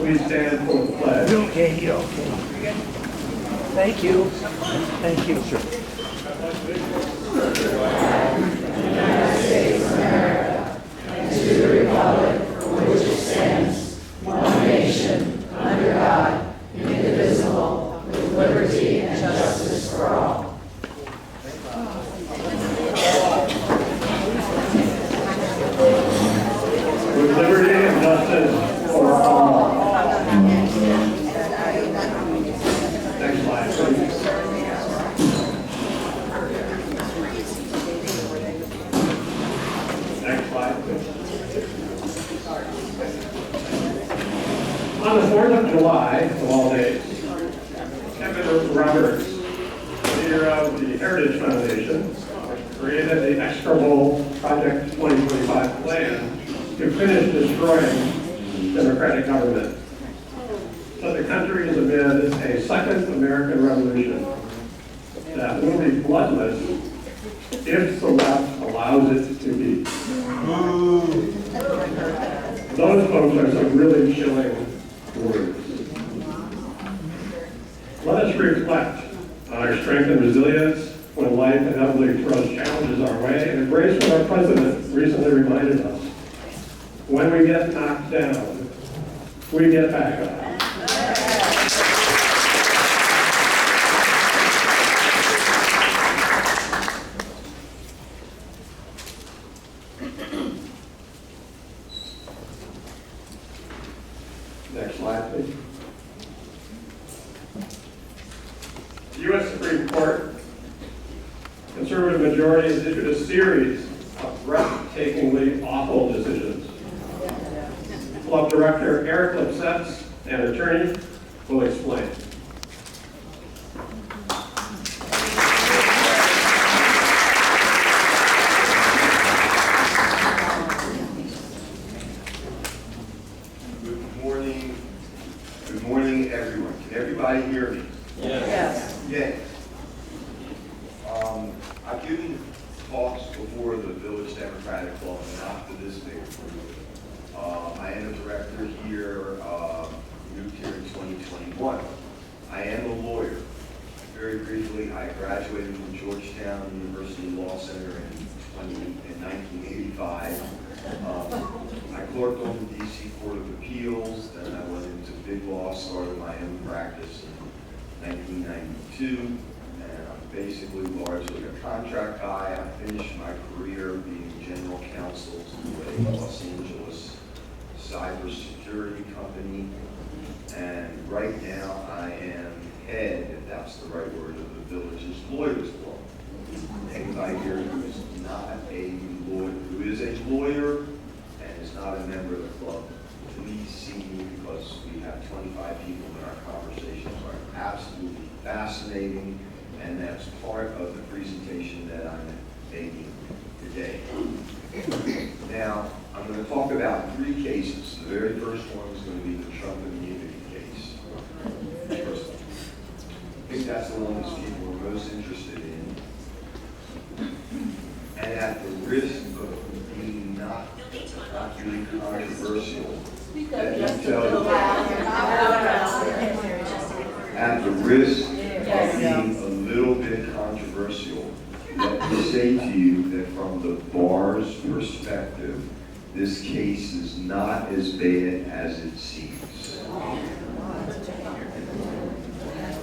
please stand for the pledge. Okay, okay. Thank you. Thank you, sir. United States of America, and to the republic for which it stands, one nation, under God, indivisible, with liberty and justice for all. With liberty and justice for all. Next slide, please. Next slide, please. On the 4th of July, of all days, Kevin Roberts, leader of the Heritage Foundation, created the Extra Bowl Project 2025 plan to finish destroying democratic government. So the country is amid a second American Revolution that will be bloodless if the left allows it to be. Those folks are some really chilling words. Let us reflect on our strength and resilience when life inevitably throws challenges our way, and embrace what our president recently reminded us. When we get knocked down, we get back up. Next slide, please. The U.S. Supreme Court conservative majority has issued a series of breathtakingly awful decisions. Club director Eric Lipsetz, an attorney, will explain. Good morning, everyone. Can everybody hear me? Yes. Yes. I've given talks before the Village Democratic Club, not to this big group. I am a director here, moved here in 2021. I am a lawyer. Very briefly, I graduated from Georgetown University Law Center in 1985. I clerked on the DC Court of Appeals, then I went into big law, started my own practice in 1992. Basically largely a contract guy. I finished my career being general counsel to a Los Angeles cybersecurity company. And right now I am head, if that's the right word, of the Village's Lawyers Club. Anybody here who is not a lawyer, who is a lawyer and is not a member of the club, please see me, because we have 25 people in our conversations are absolutely fascinating. And that's part of the presentation that I'm making today. Now, I'm going to talk about 3 cases. The very first one is going to be the Trump immunity case. First one. I think that's the one that people are most interested in. And at the risk of being not really controversial, let me tell you, at the risk of being a little bit controversial, let me say to you that from the bar's perspective, this case is not as bad as it seems.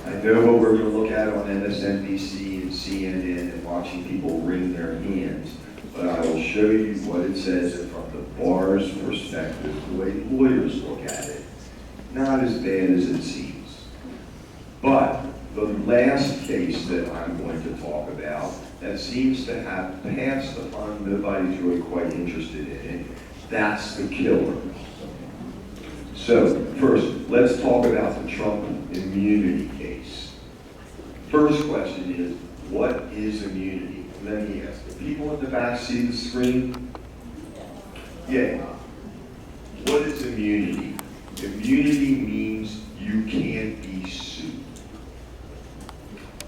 I know what we're going to look at on MSNBC and CNN and watching people wring their hands, but I will show you what it says, and from the bar's perspective, the way lawyers look at it, not as bad as it seems. But the last case that I'm going to talk about that seems to have passed upon, nobody's really quite interested in it, that's the killer. So first, let's talk about the Trump immunity case. First question is, what is immunity? Let me ask, the people in the back see the screen? Yeah. What is immunity? Immunity means you can't be sued.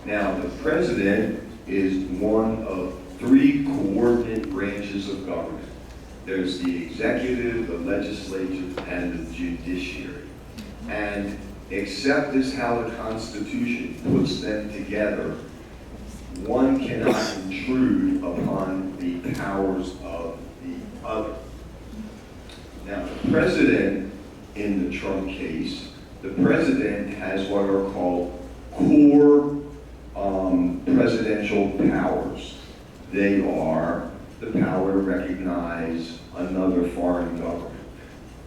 Now, the president is one of 3 coordinate branches of government. There's the executive, the legislature, and the judiciary. And except as how the Constitution puts them together, one cannot intrude upon the powers of the other. Now, the president in the Trump case, the president has what are called core presidential powers. They are the power to recognize another foreign government,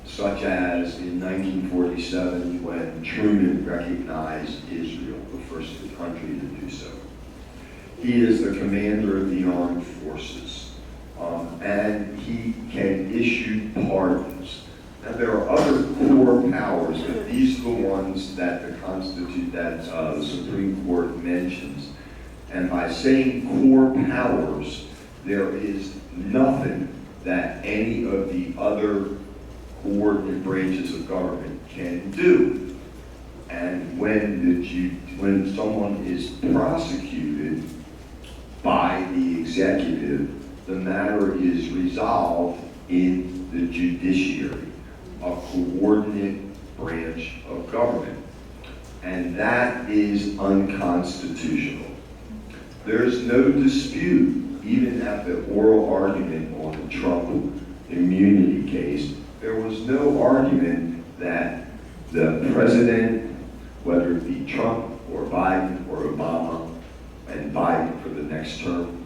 such as in 1947 when Truman recognized Israel, the first country to do so. He is the commander of the armed forces, and he can issue pardons. Now, there are other core powers, but these are the ones that the Supreme Court mentions. And by saying core powers, there is nothing that any of the other coordinate branches of government can do. And when someone is prosecuted by the executive, the matter is resolved in the judiciary, a coordinate branch of government. And that is unconstitutional. There's no dispute, even at the oral argument on the Trump immunity case, there was no argument that the president, whether it be Trump or Biden or Obama, and Biden for the next term,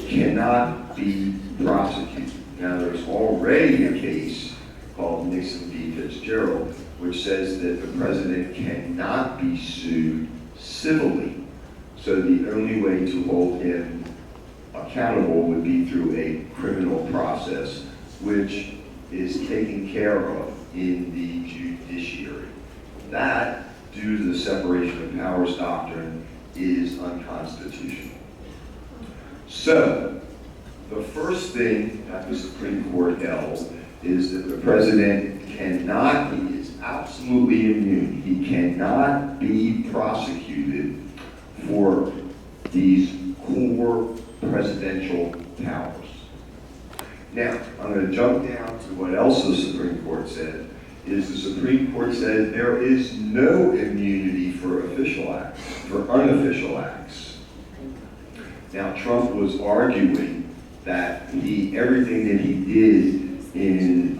cannot be prosecuted. Now, there's already a case called Nixon v. Fitzgerald, which says that the president cannot be sued civilly. So the only way to hold him accountable would be through a criminal process, which is taken care of in the judiciary. That, due to the separation of powers doctrine, is unconstitutional. So, the first thing that the Supreme Court held is that the president cannot, he is absolutely immune, he cannot be prosecuted for these core presidential powers. Now, I'm going to jump down to what else the Supreme Court said, is the Supreme Court said there is no immunity for official acts, for unofficial acts. Now, Trump was arguing that everything that he did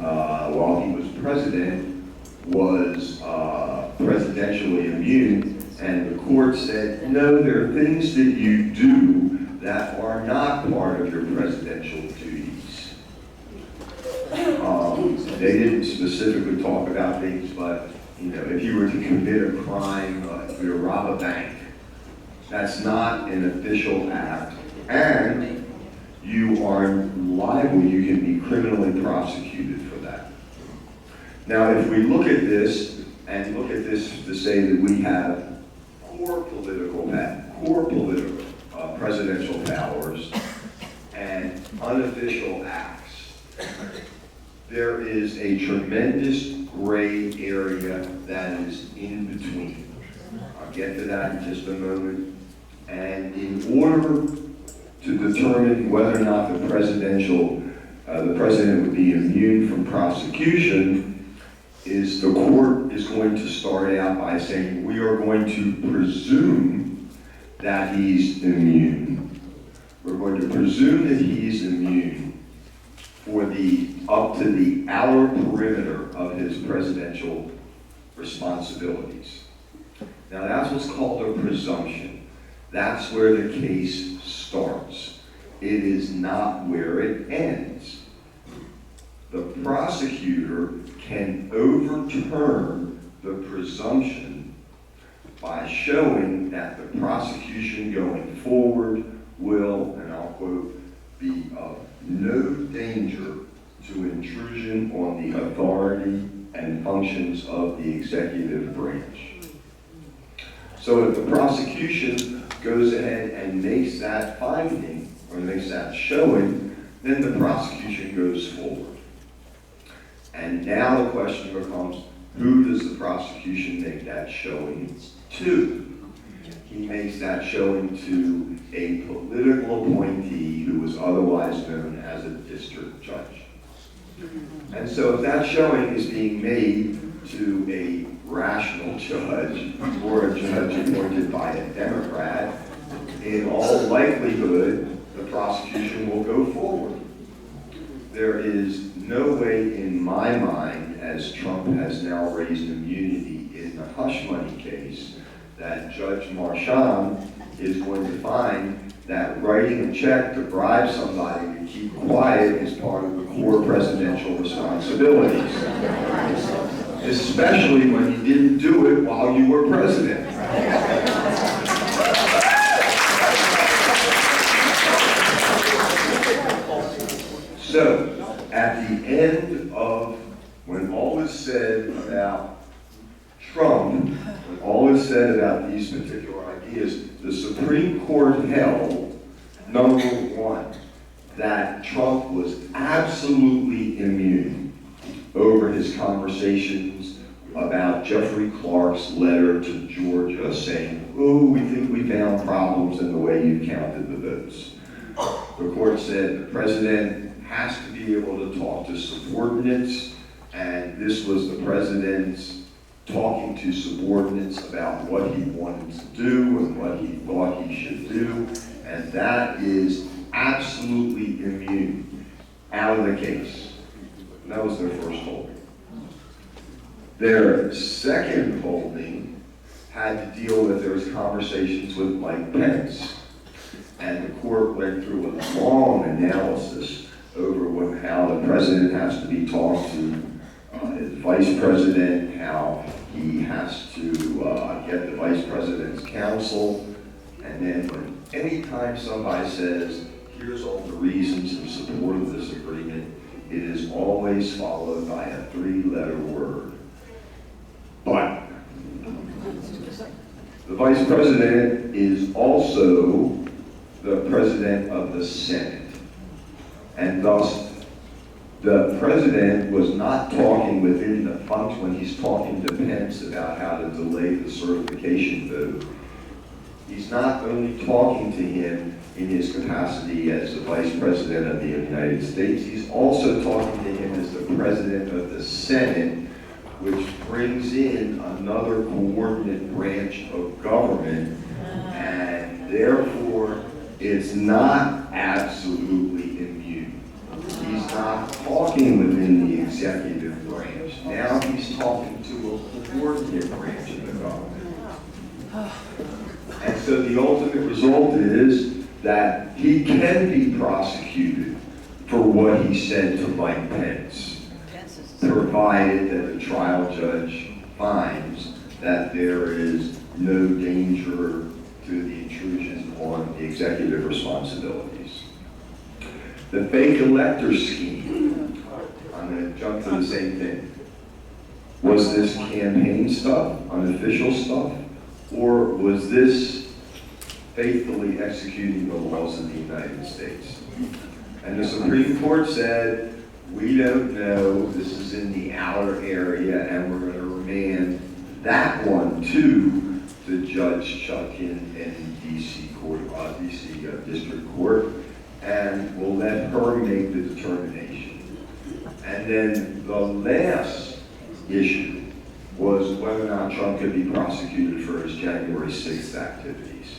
while he was president was presidentially immune, and the court said, no, there are things that you do that are not part of your presidential duties. They didn't specifically talk about things, but if you were to commit a crime, if you were to rob a bank, that's not an official act, and you are liable, you can be criminally prosecuted for that. Now, if we look at this, and look at this to say that we have core presidential powers and unofficial acts, there is a tremendous gray area that is in between. I'll get to that in just a moment. And in order to determine whether or not the president would be immune from prosecution, is the court is going to start out by saying, we are going to presume that he's immune. We're going to presume that he's immune for up to the outer perimeter of his presidential responsibilities. Now, that's what's called a presumption. That's where the case starts. It is not where it ends. The prosecutor can overturn the presumption by showing that the prosecution going forward will, and I'll quote, be of no danger to intrusion on the authority and functions of the executive branch. So if the prosecution goes ahead and makes that finding, or makes that showing, then the prosecution goes forward. And now the question becomes, who does the prosecution make that showing to? He he makes that showing to a political appointee who was otherwise known as a district judge. And so if that showing is being made to a rational judge or a judge appointed by a Democrat, in all likelihood, the prosecution will go forward. There is no way in my mind, as Trump has now raised immunity in the hush money case, that Judge Marchand is going to find that writing a check to bribe somebody to keep quiet is part of the core presidential responsibilities. Especially when you didn't do it while you were president. So, at the end of, when all is said about Trump, when all is said about these particular ideas, the Supreme Court held, number one, that Trump was absolutely immune over his conversations about Jeffrey Clark's letter to Georgia saying, oh, we think we found problems in the way you counted the votes. The court said the president has to be able to talk to subordinates, and this was the president's talking to subordinates about what he wanted to do and what he thought he should do, and that is absolutely immune, out of the case. And that was their first holding. Their second holding had to deal with those conversations with Mike Pence, and the court went through a long analysis over how the president has to be talked to his vice president, how he has to get the vice president's counsel, and then anytime somebody says, here's all the reasons in support of this agreement, it is always followed by a three-letter word. But the vice president is also the president of the Senate, and thus the president was not talking within the function when he's talking to Pence about how to delay the certification vote. He's not only talking to him in his capacity as the Vice President of the United States, he's also talking to him as the President of the Senate, which brings in another coordinate branch of government, and therefore it's not absolutely immune. He's not talking within the executive branch. Now he's talking to a coordinate branch of the government. And so the ultimate result is that he can be prosecuted for what he said to Mike Pence, provided that the trial judge finds that there is no danger to the intrusion on the executive responsibilities. The fake elector scheme, I'm going to jump to the same thing. Was this campaign stuff, unofficial stuff, or was this faithfully executing the laws of the United States? And the Supreme Court said, we don't know, this is in the outer area, and we're going to remand that one to the Judge Chutkin in DC Court, DC District Court, and we'll let her make the determination. And then the last issue was whether or not Trump could be prosecuted for his January 6th activities.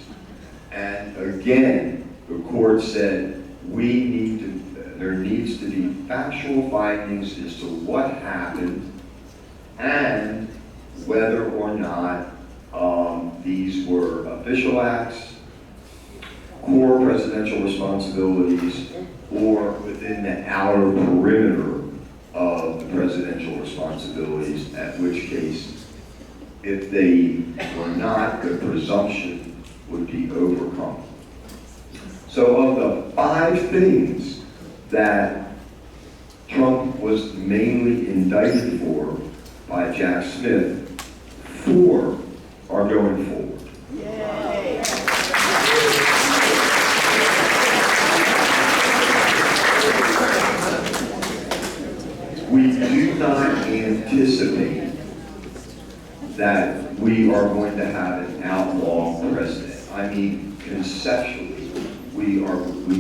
And again, the court said, there needs to be factual findings as to what happened and whether or not these were official acts, core presidential responsibilities, or within the outer perimeter of the presidential responsibilities, at which case, if they were not, the presumption would be overcome. So of the 5 things that Trump was mainly indicted for by Jack Smith, 4 are going forward. Yay. We do not anticipate that we are going to have an outlaw president. I mean, conceptually, we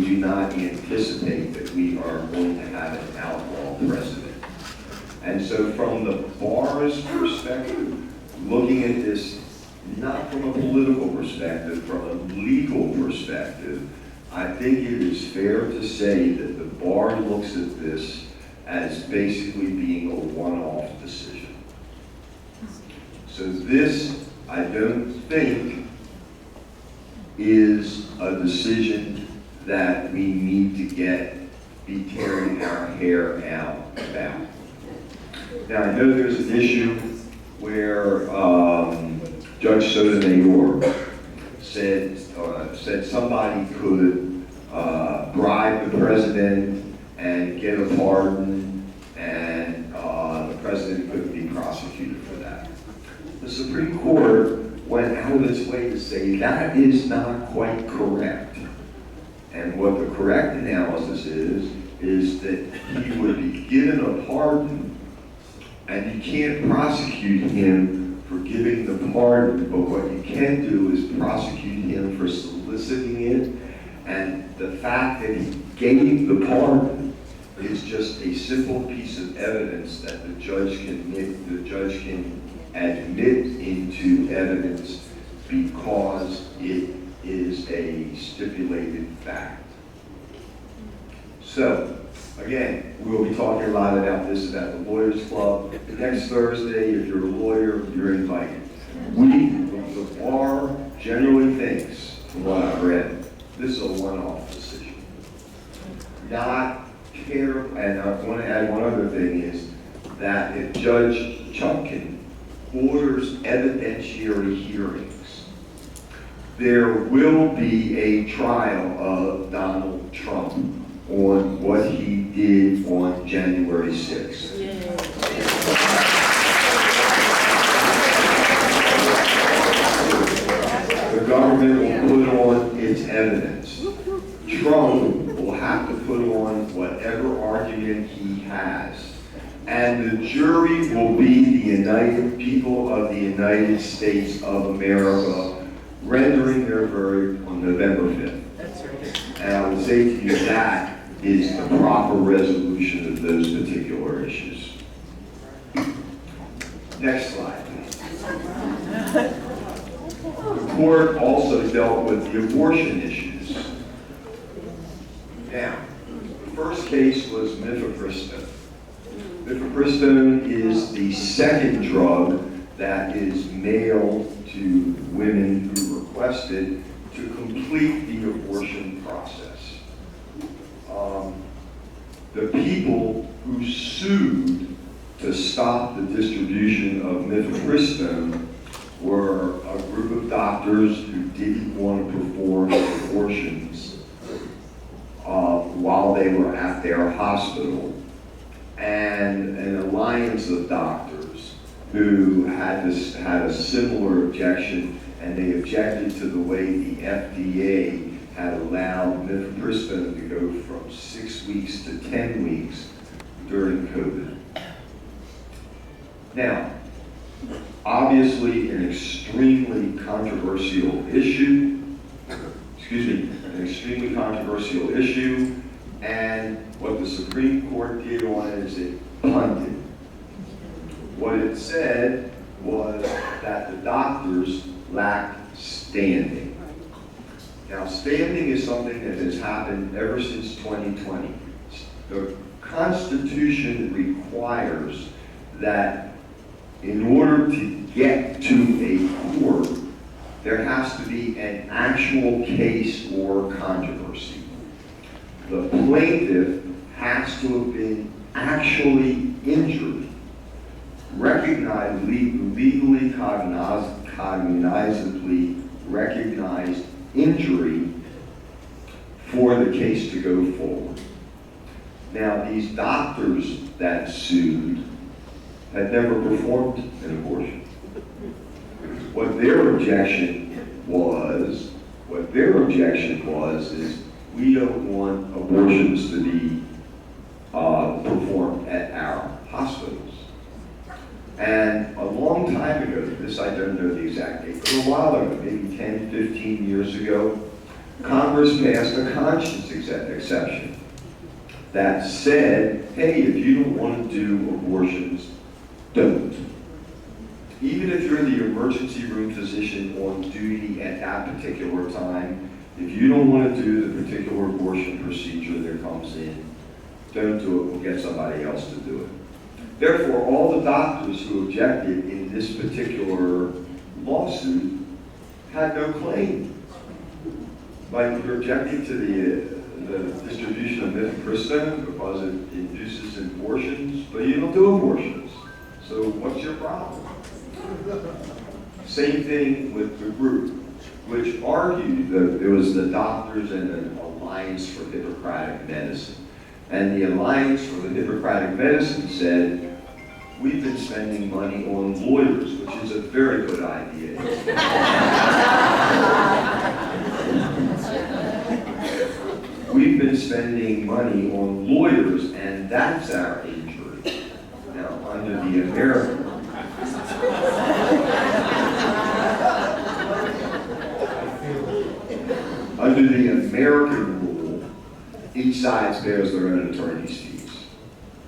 do not anticipate that we are going to have an outlaw president. And so from the bar's perspective, looking at this, not from a political perspective, from a legal perspective, I think it is fair to say that the bar looks at this as basically being a one-off decision. So this, I don't think, is a decision that we need to be tearing our hair out about. Now, I know there's an issue where Judge Sotomayor said somebody could bribe the president and get a pardon, and the president couldn't be prosecuted for that. The Supreme Court went out of its way to say that is not quite correct. And what the correct analysis is that he would be given a pardon, and you can't prosecute him for giving the pardon, but what you can do is prosecute him for soliciting it, and the fact that he gave the pardon is just a simple piece of evidence that the judge can admit into evidence because it is a stipulated fact. So, again, we'll be talking a lot about this at the Lawyers Club. Next Thursday, if you're a lawyer, you're invited. The bar generally thinks, from what I've read, this is a one-off decision. Not care, and I want to add one other thing is that if Judge Chutkan orders evidentiary hearings, there will be a trial of Donald Trump on what he did on January 6th. The government will put on its evidence. Trump will have to put on whatever argument he has. And the jury will be the United people of the United States of America rendering their verdict on November 5th. That's right. And I would say to you that is the proper resolution of those particular issues. Next slide, please. The court also dealt with the abortion issues. Now, the first case was mifepristone. Mifepristone is the second drug that is mailed to women who request it to complete the abortion process. The people who sued to stop the distribution of mifepristone were a group of doctors who didn't want to perform abortions while they were at their hospital, and an alliance of doctors who had a similar objection, and they objected to the way the FDA had allowed mifepristone to go from 6 weeks to 10 weeks during COVID. Now, obviously an extremely controversial issue, and what the Supreme Court did on it is it punted. What it said was that the doctors lacked standing. Now, standing is something that has happened ever since 2020. The Constitution requires that in order to get to a court, there has to be an actual case or controversy. The plaintiff has to have been actually injured, legally cognizably recognized injury for the case to go forward. Now, these doctors that sued had never performed an abortion. What their objection was is we don't want abortions to be performed at our hospitals. And a long time ago, this I don't know exact date, but a while ago, maybe 10, 15 years ago, Congress passed a conscience exception that said, hey, if you don't want to do abortions, don't. Even if you're the emergency room physician on duty at that particular time, if you don't want to do the particular abortion procedure that comes in, don't do it, we'll get somebody else to do it. Therefore, all the doctors who objected in this particular lawsuit had no claim. Like, you're objecting to the distribution of mifepristone because it induces abortions, but you don't do abortions. So what's your problem? Same thing with the group, which argued that it was the Doctors and the Alliance for Hippocratic Medicine. And the Alliance for the Hippocratic Medicine said, we've been spending money on lawyers, which is a very good idea. We've been spending money on lawyers, and that's our injury. Now, under the American rule, each side bears their own attorney's fees.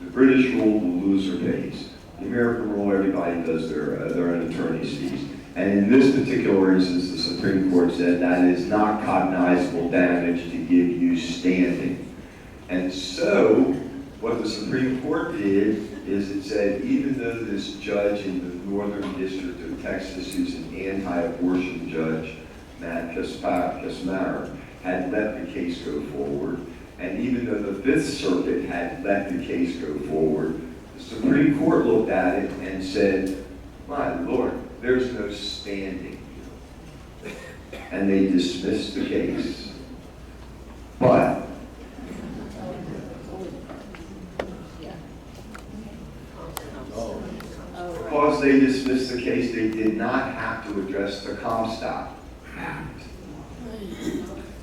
The British rule, the loser pays. The American rule, everybody does their own attorney's fees. And in this particular instance, the Supreme Court said that is not cognizable damage to give you standing. And so, what the Supreme Court did is it said, even though this judge in the Northern District of Texas, who's an anti-abortion judge, Matt Kasmar, had let the case go forward, and even though the Fifth Circuit had let the case go forward, the Supreme Court looked at it and said, my Lord, there's no standing. And they dismissed the case. But because they dismissed the case, they did not have to address the Comstock Act.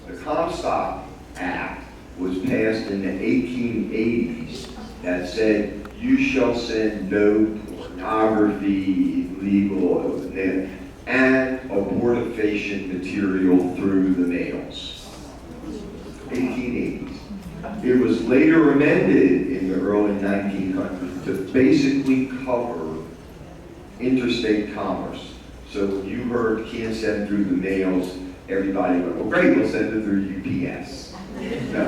The Comstock Act was passed in the 1880s that said, you shall send no pornography, illegal, and abortifacient material through the mails. 1880s. It was later amended in the early 1900s to basically cover interstate commerce. So when you heard can't send through the mails, everybody went, well, great, we'll send it through UPS. No.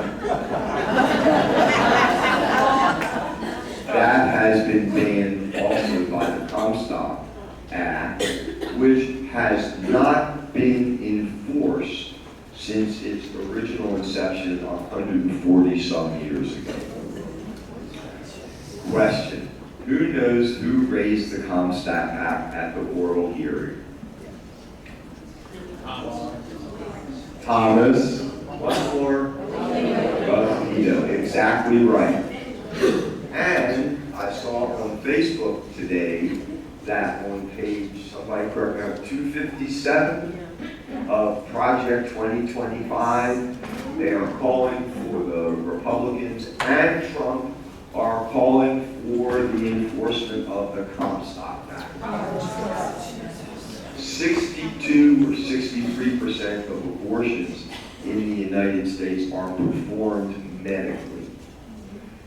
That has been banned also by the Comstock Act, which has not been enforced since its original inception 140 some years ago. Question: who knows who raised the Comstock Act at the oral hearing? Thomas. One more. Exactly right. And I saw on Facebook today that on page, somebody correct me, 257 of Project 2025, they are calling for the Republicans and Trump are calling for the enforcement of the Comstock Act. 62 or 63% of abortions in the United States are performed medically.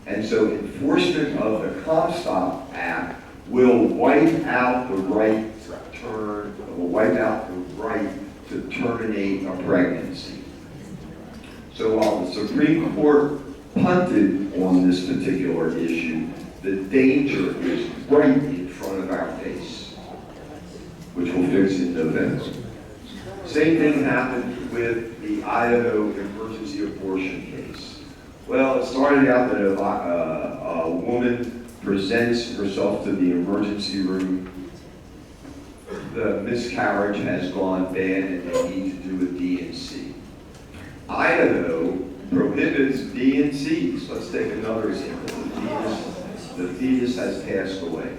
And so enforcement of the Comstock Act will wipe out the right to terminate a pregnancy. So while the Supreme Court punted on this particular issue, the danger is right in front of our face, which we'll fix in November. Same thing happened with the Idaho emergency abortion case. Well, it started out that a woman presents herself to the emergency room. The miscarriage has gone bad and they need to do a D&C. Idaho prohibits D&Cs. Let's take another example. The fetus has passed away.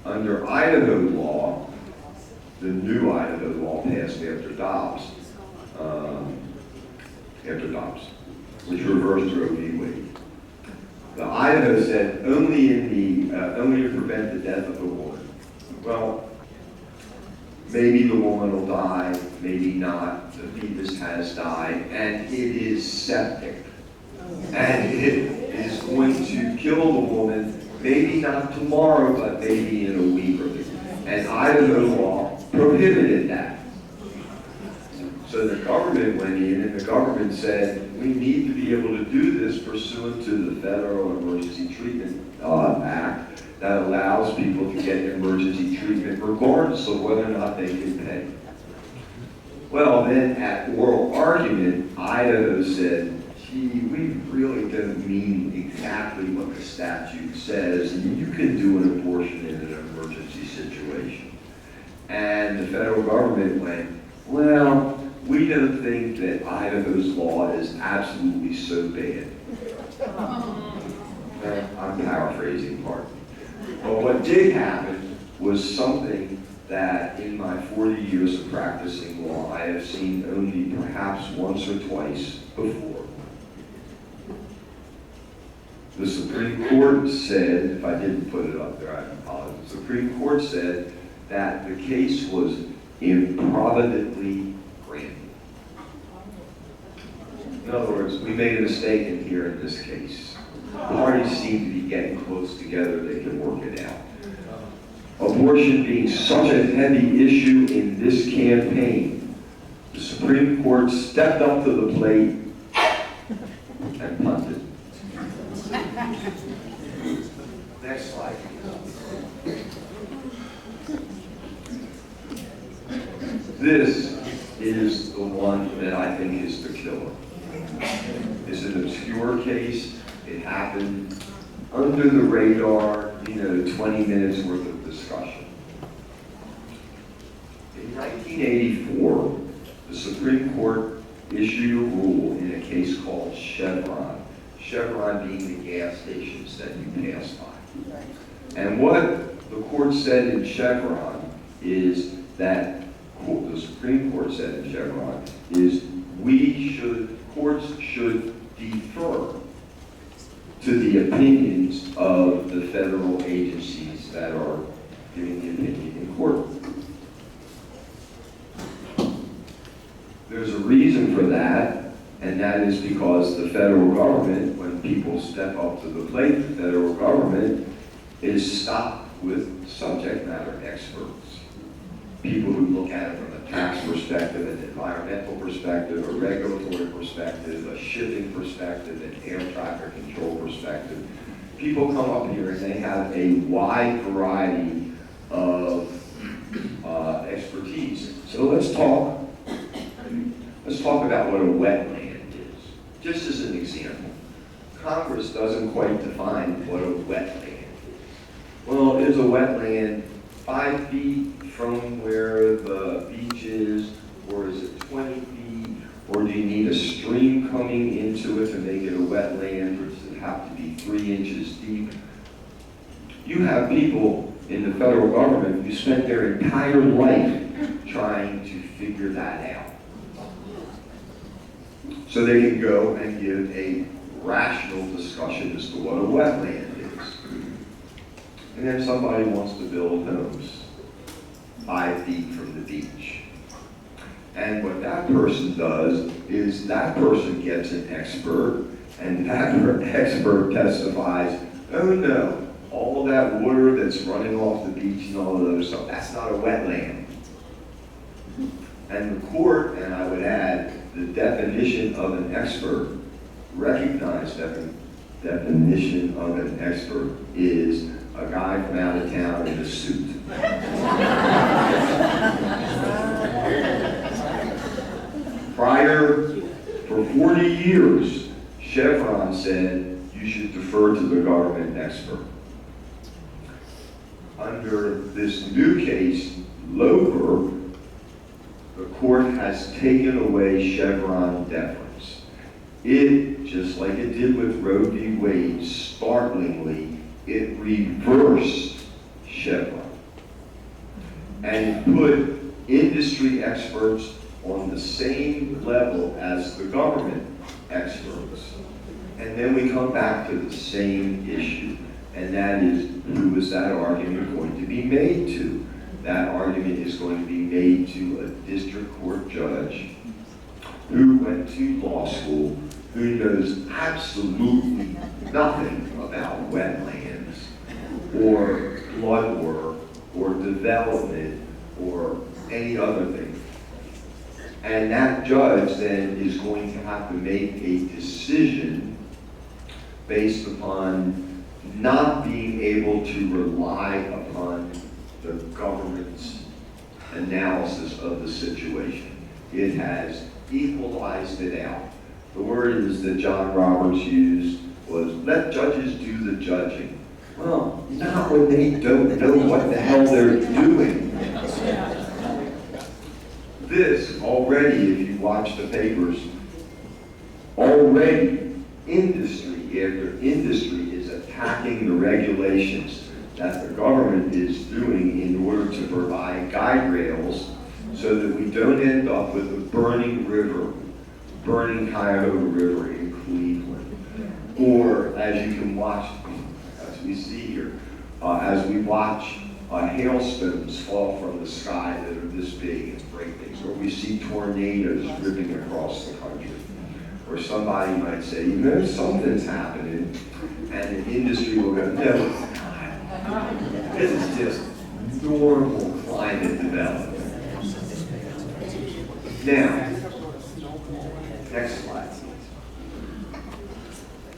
Under Idaho law, the new Idaho law passed after Dobbs, which reversed Roe v. Wade. The Idaho said only to prevent the death of a woman. Well, maybe the woman will die, maybe not, the fetus has died, and it is septic. And it is going to kill the woman, maybe not tomorrow, but maybe in a week or two. And Idaho law prohibited that. So the government went in and the government said, we need to be able to do this pursuant to the Federal Emergency Treatment Act that allows people to get emergency treatment regardless of whether or not they can pay. Well, then at oral argument, Idaho said, gee, we really don't mean exactly what the statute says, and you can do an abortion in an emergency situation. And the federal government went, well, we don't think that Idaho's law is absolutely so bad. I'm paraphrasing part. But what did happen was something that in my 40 years of practicing law, I have seen only perhaps once or twice before. The Supreme Court said, if I didn't put it up there, I apologize. The Supreme Court said that the case was improvidently granted. In other words, we made a mistake in here in this case. Parties seem to be getting close together, they can work it out. Abortion being such a heavy issue in this campaign, the Supreme Court stepped up to the plate and punted. Next slide. This is the one that I think is the killer. It's an obscure case. It happened under the radar, 20 minutes worth of discussion. In 1984, the Supreme Court issued a rule in a case called Chevron. Chevron being the gas stations that you pass by. And what the court said in Chevron is that, the Supreme Court said in Chevron, is courts should defer to the opinions of the federal agencies that are giving the opinion in court. There's a reason for that, and that is because the federal government, when people step up to the plate, the federal government is stocked with subject matter experts. People who look at it from a tax perspective, an environmental perspective, a regulatory perspective, a shipping perspective, an air traffic control perspective. People come up here and they have a wide variety of expertise. So let's talk about what a wetland is. Just as an example, Congress doesn't quite define what a wetland is. Well, is a wetland 5 feet from where the beach is, or is it 20 feet, or do you need a stream coming into it to make it a wetland, or does it have to be 3 inches deep? You have people in the federal government who spent their entire life trying to figure that out. So they can go and give a rational discussion as to what a wetland is. And then somebody wants to build homes 5 feet from the beach. And what that person does is that person gets an expert, and that expert testifies, oh no, all of that water that's running off the beach and all of those stuff, that's not a wetland. And the court, and I would add, the definition of an expert, recognized definition of an expert is a guy from out of town in a suit. For 40 years, Chevron said you should defer to the government expert. Under this new case, Loper, the court has taken away Chevron deference. It, just like it did with Roe v. Wade, startlingly, it reversed Chevron and put industry experts on the same level as the government experts. And then we come back to the same issue, and that is, who is that argument going to be made to? that argument is going to be made to a district court judge who went to law school, who knows absolutely nothing about wetlands or flood work or development or any other thing. And that judge then is going to have to make a decision based upon not being able to rely upon the government's analysis of the situation. It has equalized it out. The word is that John Roberts used was, let judges do the judging. Well, not when they don't know what the hell they're doing. This already, if you watch the papers, already industry after industry is attacking the regulations that the government is doing in order to provide guide rails so that we don't end up with a burning river, burning Cuyahoga River in Cleveland. Or as you can watch, as we see here, as we watch hailstones fall from the sky that are this big and break things, or we see tornadoes ripping across the country. Or somebody might say, you know, something's happening, and the industry will go, no, it's not. This is just normal climate development. Now, next slide.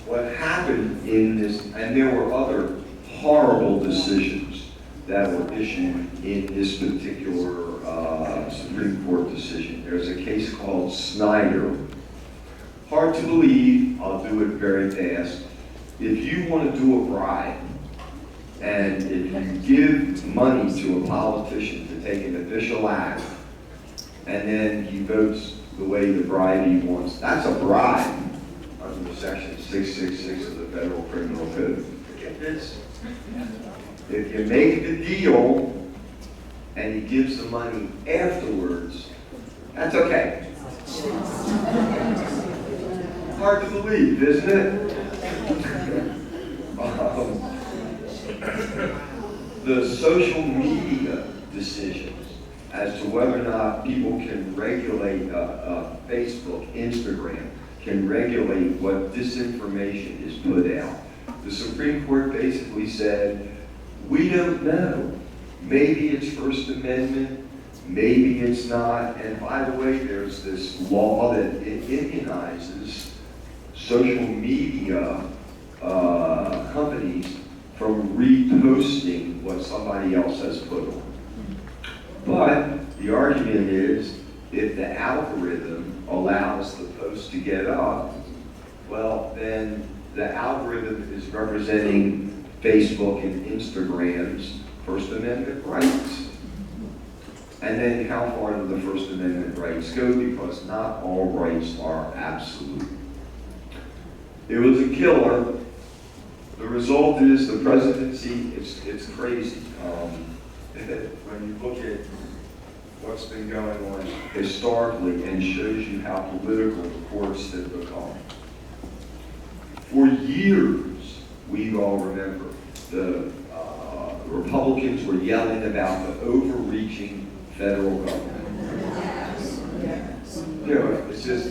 What happened in this, and there were other horrible decisions that were issued in this particular Supreme Court decision. There's a case called Snyder. Hard to believe, I'll do it very fast. If you want to do a bribe, and if you give money to a politician to take an official act, and then he votes the way the bribe he wants, that's a bribe under Section 666 of the Federal Criminal Code. Get this. If you make the deal and he gives the money afterwards, that's okay. Hard to believe, isn't it? The social media decisions as to whether or not people can regulate Facebook, Instagram, can regulate what disinformation is put out. The Supreme Court basically said, we don't know. Maybe it's First Amendment, maybe it's not. And by the way, there's this law that it immunizes social media companies from reposting what somebody else has put on. But the argument is, if the algorithm allows the post to get up, well, then the algorithm is representing Facebook and Instagram's First Amendment rights. And then how far do the First Amendment rights go? Because not all rights are absolute. It was a killer. The result is the presidency, it's crazy. When you look at what's been going on historically and shows you how political the courts have become. For years, we all remember, the Republicans were yelling about the overreaching federal government. You know, it's just,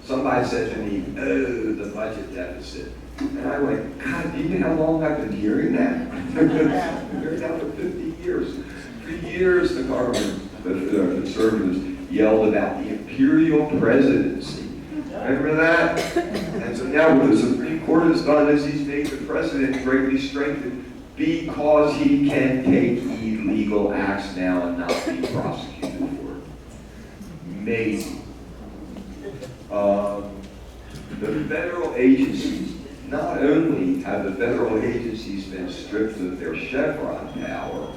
somebody said to me, oh, the budget deficit. And I went, God, do you know how long I've been hearing that? I've been hearing that for 50 years. For years, the government, the conservatives, yelled about the imperial presidency. Remember that? And so now what the Supreme Court has done is he's made the president greatly strengthened because he can take illegal acts now and not be prosecuted for it. Amazing. The federal agencies, not only have the federal agencies been stripped of their Chevron power,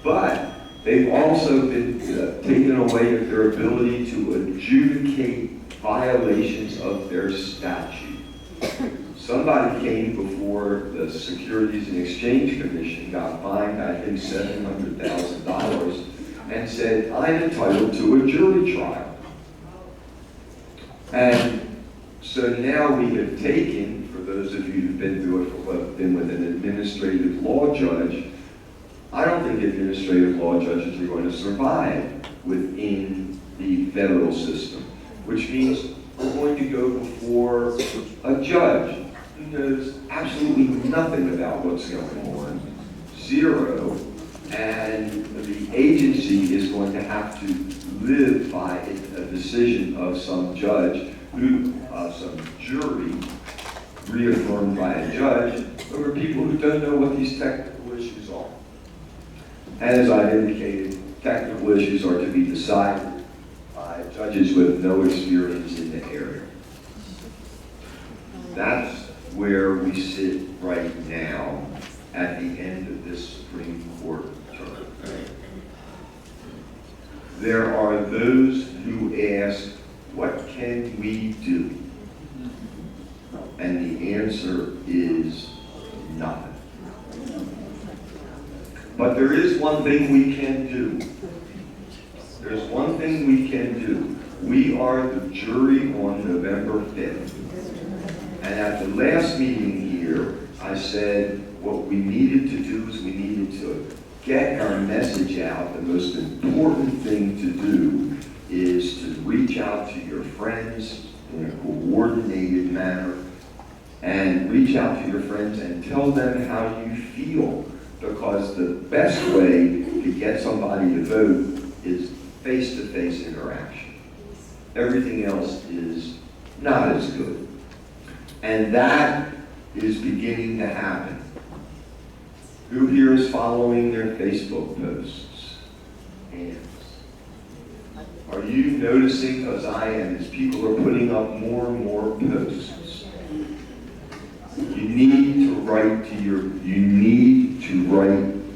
but they've also been taken away of their ability to adjudicate violations of their statute. Somebody came before the Securities and Exchange Commission, got fined, I think, $700,000, and said, I'm entitled to a jury trial. And so now we have taken, for those of you who've been through it, been with an administrative law judge, I don't think administrative law judges are going to survive within the federal system, which means we're going to go before a judge who knows absolutely nothing about what's going on, zero, and the agency is going to have to live by a decision of some judge, some jury, reaffirmed by a judge, over people who don't know what these technical issues are. And as I've indicated, technical issues are to be decided by judges with no experience in the area. That's where we sit right now at the end of this Supreme Court term. There are those who ask, what can we do? And the answer is nothing. But there is one thing we can do. There's one thing we can do. We are the jury on November 5th. And at the last meeting here, I said what we needed to do is we needed to get our message out. The most important thing to do is to reach out to your friends in a coordinated manner and reach out to your friends and tell them how you feel. Because the best way to get somebody to vote is face-to-face interaction. Everything else is not as good. And that is beginning to happen. Who here is following their Facebook posts? Hands. Are you noticing, because I am, as people are putting up more and more posts? You need to write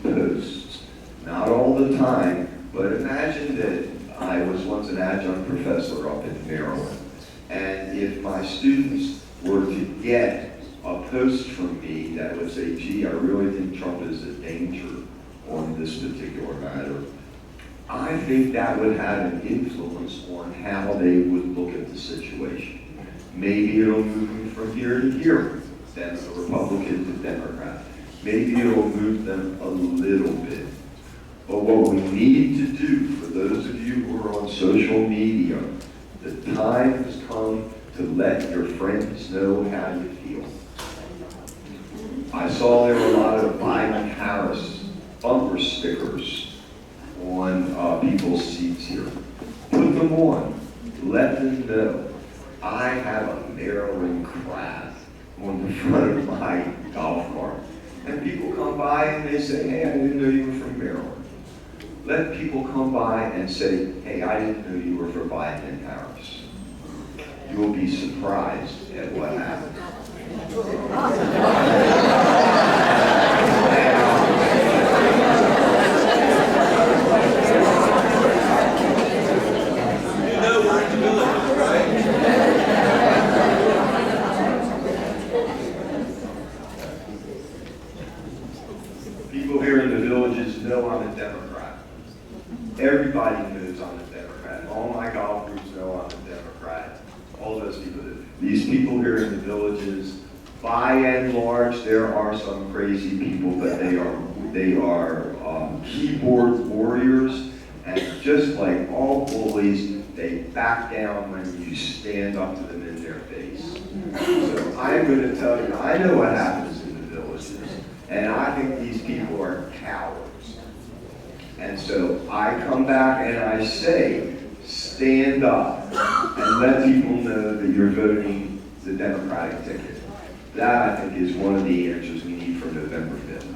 posts. Not all the time, but imagine that I was once an adjunct professor up in Maryland, and if my students were to get a post from me that would say, gee, I really think Trump is a danger on this particular matter, I think that would have an influence on how they would look at the situation. Maybe it'll move them from here to here, then a Republican to Democrat. Maybe it'll move them a little bit. But what we need to do, for those of you who are on social media, the time has come to let your friends know how you feel. I saw there were a lot of Biden-Harris bumper stickers on people's seats here. Put them on. Let them know. I have a Maryland crab on the front of my golf cart. And people come by and they say, hey, I didn't know you were from Maryland. Let people come by and say, hey, I didn't know you were for Biden and Harris. You'll be surprised at what happens. People here in the villages know I'm a Democrat. Everybody knows I'm a Democrat. All my golf groups know I'm a Democrat. All those people do. These people here in the villages, by and large, there are some crazy people, but they are keyboard warriors, and just like all bullies, they back down when you stand up to them in their face. So I'm going to tell you, I know what happens in the villages, and I think these people are cowards. And so I come back and I say, stand up and let people know that you're voting the Democratic ticket. That, I think, is one of the answers we need for November 5th.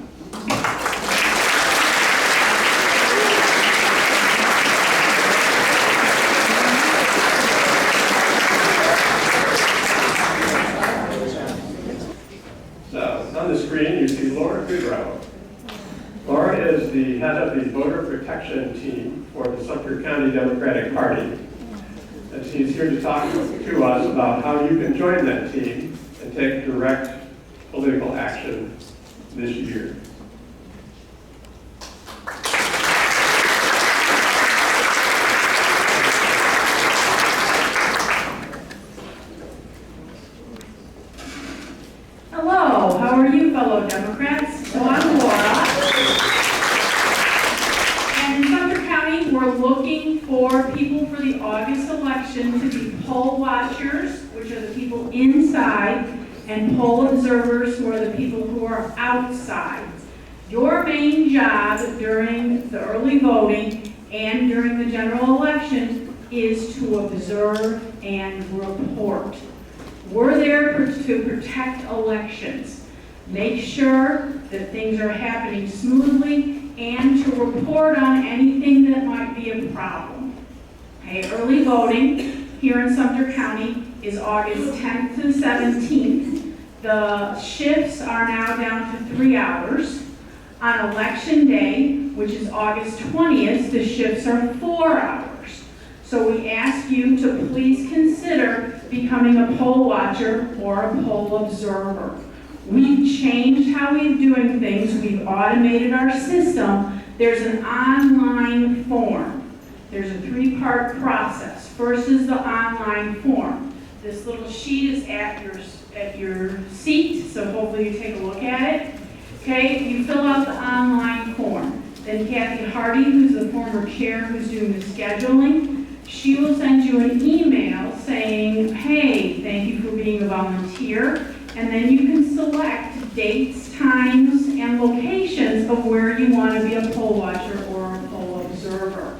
So, on the screen, you see Laura Goodrow. Laura is the head of the voter protection team for the Sumter County Democratic Party. And she's here to talk to us about how you can join that team and take direct political action this year. Hello, how are you, fellow Democrats? So I'm Laura. people for the August election to be poll watchers, which are the people inside, and poll observers, who are the people who are outside. Your main job during the early voting and during the general election is to observe and report. We're there to protect elections, make sure that things are happening smoothly, and to report on anything that might be a problem. Okay, early voting here in Sumter County is August 10th to 17th. The shifts are now down to 3 hours. On election day, which is August 20th, the shifts are 4 hours. So we ask you to please consider becoming a poll watcher or a poll observer. We've changed how we're doing things. We've automated our system. There's an online form. There's a 3-part process. First is the online form. This little sheet is at your seat, so hopefully you take a look at it. Okay, you fill out the online form. Then Kathy Hardy, who's the former chair who's doing the scheduling, she will send you an email saying, hey, thank you for being a volunteer. And then you can select dates, times, and locations of where you want to be a poll watcher or a poll observer.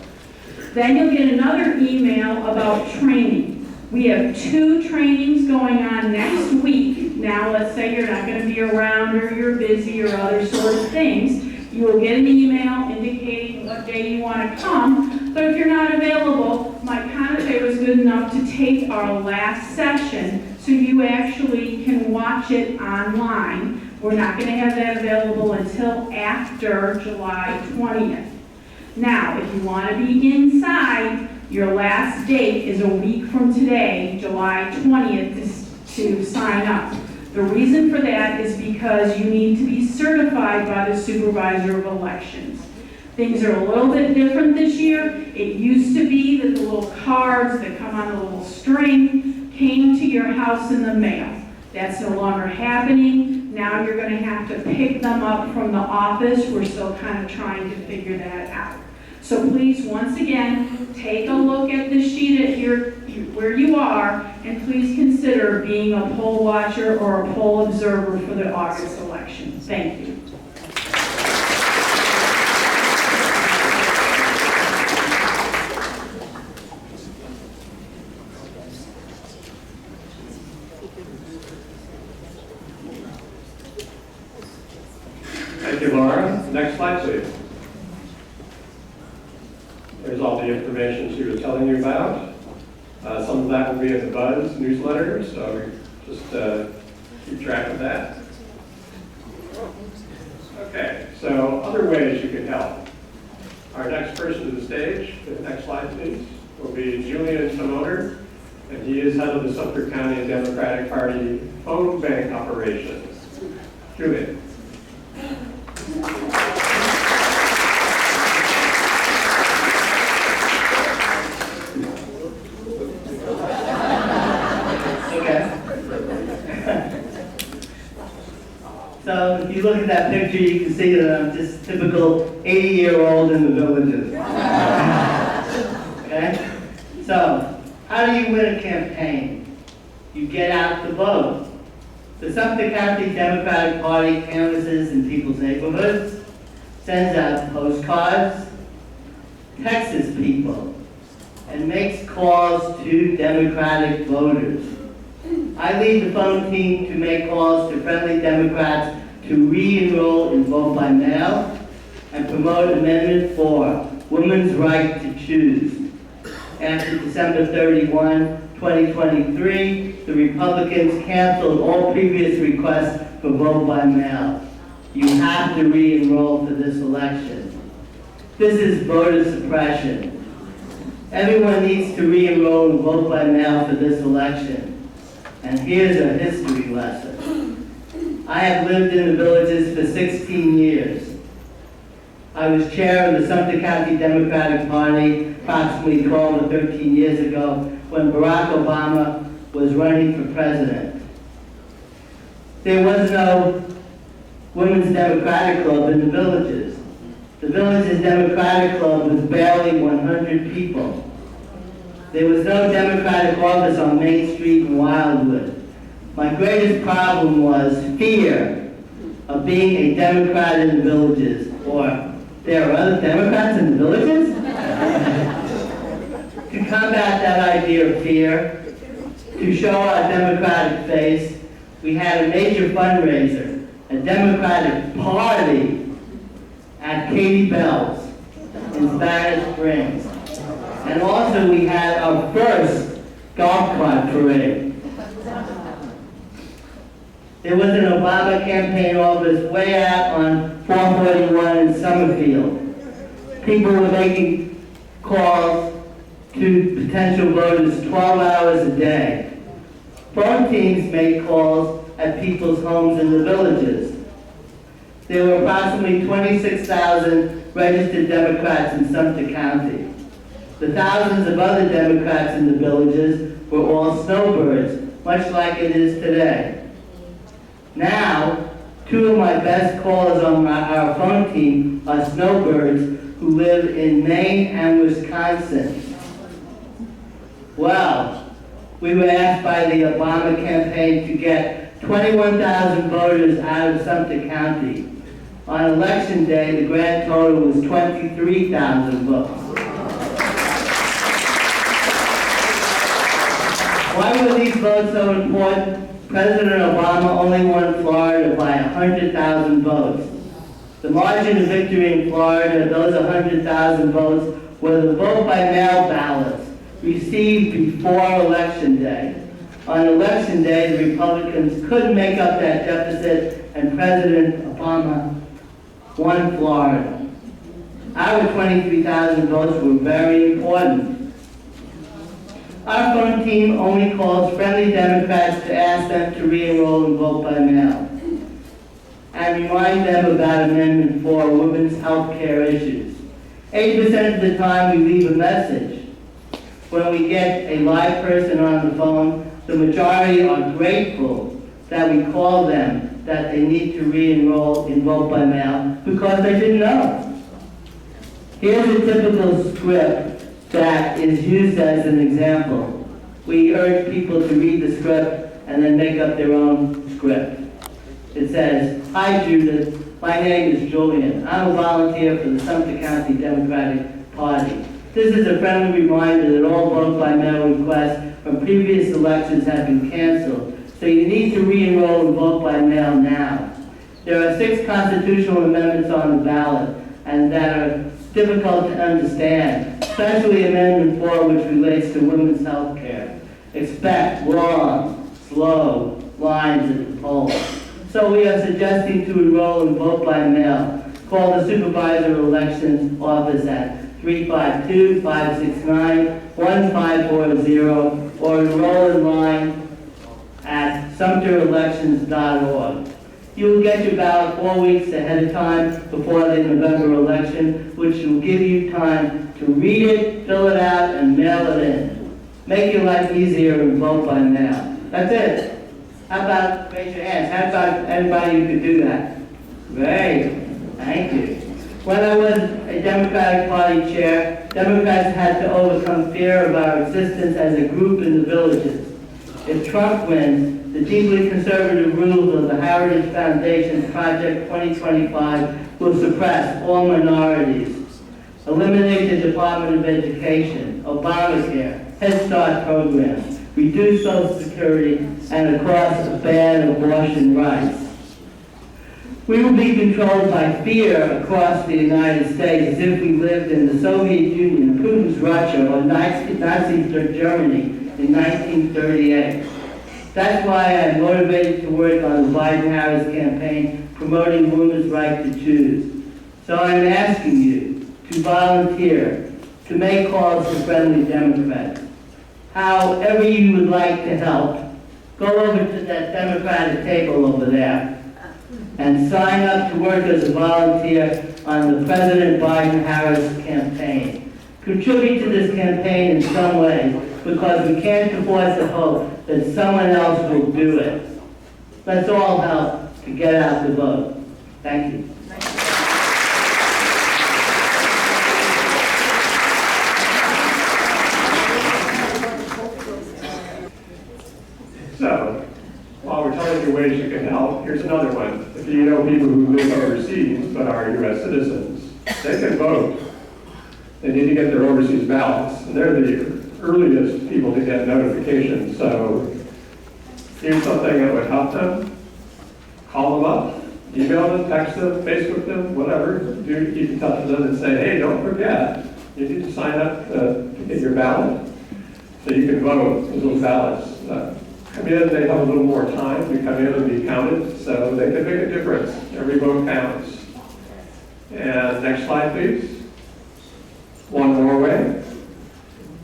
Then you'll get another email about training. We have 2 trainings going on next week. Now, let's say you're not going to be around or you're busy or other sort of things. You will get an email indicating what day you want to come. But if you're not available, Mike Conate was good enough to take our last session so you actually can watch it online. We're not going to have that available until after July 20th. Now, if you want to be inside, your last date is a week from today, July 20th, to sign up. The reason for that is because you need to be certified by the supervisor of elections. Things are a little bit different this year. It used to be that the little cards that come on the little string came to your house in the mail. That's no longer happening. Now you're going to have to pick them up from the office. We're still kind of trying to figure that out. So please, once again, take a look at the sheet at where you are, and please consider being a poll watcher or a poll observer for the August election. Thank you. Thank you, Laura. Next slide, please. There's all the information she was telling you about. Some of that will be in the Buzz newsletter, so just keep track of that. Okay, so other ways you can help. Our next person to the stage, the next slide please, will be Julian Simoner, and he is head of the Sumter County Democratic Party phone bank operations. Julian. So if you look at that picture, you can see that I'm just typical 80-year-old in the villages. Okay? So, how do you win a campaign? You get out to vote. The Sumter County Democratic Party canvasses in people's neighborhoods, sends out postcards, texts people, and makes calls to Democratic voters. I lead the phone team to make calls to friendly Democrats to re-enroll in vote by mail and promote Amendment 4, Women's Right to Choose. After December 31, 2023, the Republicans canceled all previous requests for vote by mail. You have to re-enroll for this election. This is voter suppression. Everyone needs to re-enroll and vote by mail for this election. And here's a history lesson. I have lived in the villages for 16 years. I was chair of the Sumter County Democratic Party approximately 12 or 13 years ago when Barack Obama was running for president. There was no Women's Democratic Club in the villages. The Villages Democratic Club was barely 100 people. There was no Democratic office on Main Street in Wildwood. My greatest problem was fear of being a Democrat in the villages, or there are other Democrats in the villages? To combat that idea of fear, to show our Democratic face, we had a major fundraiser, a Democratic party at Katie Bell's in Spanish Springs. And also we had our first golf cart parade. There was an Obama campaign office way out on 441 in Summerfield. People were making calls to potential voters 12 hours a day. Phone teams made calls at people's homes in the villages. There were approximately 26,000 registered Democrats in Sumter County. The thousands of other Democrats in the villages were all snowbirds, much like it is today. Now, two of my best callers on our phone team are snowbirds who live in Maine and Wisconsin. Well, we were asked by the Obama campaign to get 21,000 voters out of Sumter County. On election day, the grand total was 23,000 votes. Why were these votes so important? President Obama only won Florida by 100,000 votes. The margin of victory in Florida, those 100,000 votes, were the vote by mail ballots received before Election Day. On Election Day, the Republicans couldn't make up that deficit, and President Obama won Florida. Our 23,000 votes were very important. Our phone team only calls friendly Democrats to ask them to re-enroll and vote by mail, and remind them about Amendment 4, women's health care issues. 80% of the time we leave a message. When we get a live person on the phone, the majority are grateful that we call them that they need to re-enroll and vote by mail because they didn't know. Here's a typical script that is used as an example. We urge people to read the script and then make up their own script. It says, "Hi Judith, my name is Julian. I'm a volunteer for the Sumter County Democratic Party. This is a friendly reminder that all vote by mail requests from previous elections have been canceled, so you need to re-enroll and vote by mail now. There are 6 constitutional amendments on the ballot and that are difficult to understand, especially Amendment 4, which relates to women's health care. Expect long, slow lines at the polls. So we are suggesting to enroll and vote by mail. Call the Supervisor of Elections office at 352-569-1540 or enroll in line at sumterelections.org. You will get your ballot 4 weeks ahead of time before the November election, which will give you time to read it, fill it out, and mail it in. Make your life easier and vote by mail. That's it. How about, raise your hands, how about anybody who could do that? Great, thank you. When I was a Democratic Party chair, Democrats had to overcome fear of our existence as a group in the villages. If Trump wins, the deeply conservative rules of the Heritage Foundation's Project 2025 will suppress all minorities, eliminate the Department of Education, Obamacare, Head Start programs, reduce Social Security, and across ban abortion rights. We will be controlled by fear across the United States as if we lived in the Soviet Union, Putin's Russia, or Nazi Germany in 1938. That's why I'm motivated to work on the Biden-Harris campaign promoting women's right to choose. So I'm asking you to volunteer, to make calls to friendly Democrats. However you would like to help, go over to that Democratic table over there and sign up to work as a volunteer on the President Biden-Harris campaign. Contribute to this campaign in some way, because we can't afford to hope that someone else will do it. Let's all help to get out the vote. Thank you. telling you ways you can help, here's another one. If you know people who live overseas but are U.S. citizens, they can vote. They need to get their overseas ballots, and they're the earliest people to get notifications. So here's something that would help them. Call them up, email them, text them, Facebook them, whatever. Do keep in touch with them and say, hey, don't forget, you need to sign up to get your ballot so you can vote. Those little ballots come in, they have a little more time to come in and be counted, so they can make a difference. Every vote counts. And next slide, please. One more way.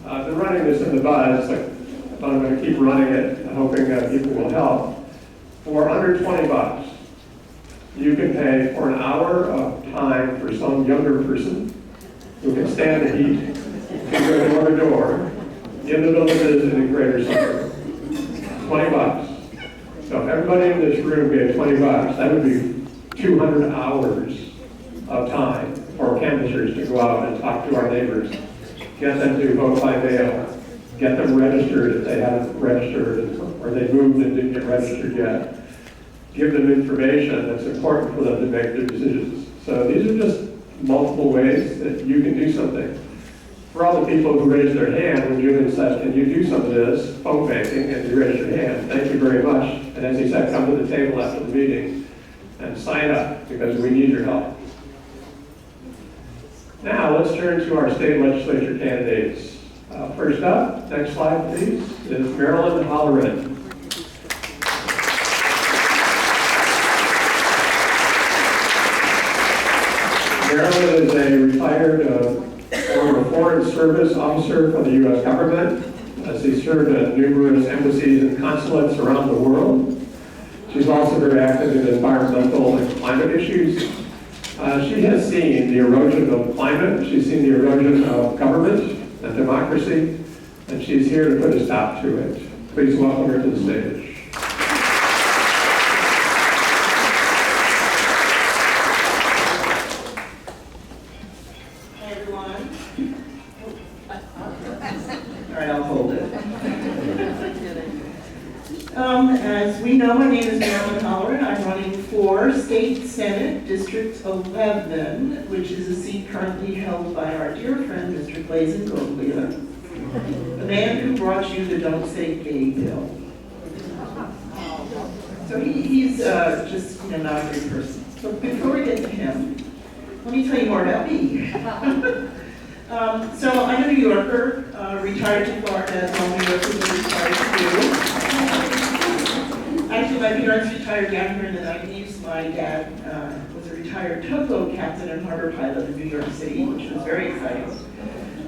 I've been running this in the buzz, but I'm going to keep running it, hoping that people will help. For under 20 bucks, you can pay for an hour of time for some younger person who can stand the heat, can go door to door, in the villages in the greater center. 20 bucks. So if everybody in this room gave 20 bucks, that would be 200 hours of time for canvassers to go out and talk to our neighbors, get them to vote by mail, get them registered if they haven't registered, or they moved and didn't get registered yet, give them information that's important for them to make their decisions. So these are just multiple ways that you can do something. For all the people who raised their hand when Julian said, can you do some of this phone banking, and you raised your hand, thank you very much. And as he said, come to the table after the meeting and sign up, because we need your help. Now let's turn to our state legislature candidates. First up, next slide please, is Marilyn Holleran. Marilyn is a retired former Foreign Service officer for the U.S. government. She served at numerous embassies and consulates around the world. She's also very active in environmental and climate issues. She has seen the erosion of climate, she's seen the erosion of government and democracy, and she's here to put a stop to it. Please welcome her to the stage. Hi, everyone. All right, I'll hold it. As we know, my name is Marilyn Holleran. I'm running for State Senate District 11, which is a seat currently held by our dear friend, Mr. Blazin Goldwheeler, the man who brought you the Don't Say Gay bill. So he's just not a great person. So before we get to him, let me tell you more about me. So I'm a New Yorker, retired to Florida, as all New Yorkers are retired to do. Actually, my parents retired down here in the 90s. My dad was a retired tugboat captain and harbor pilot in New York City, which was very exciting.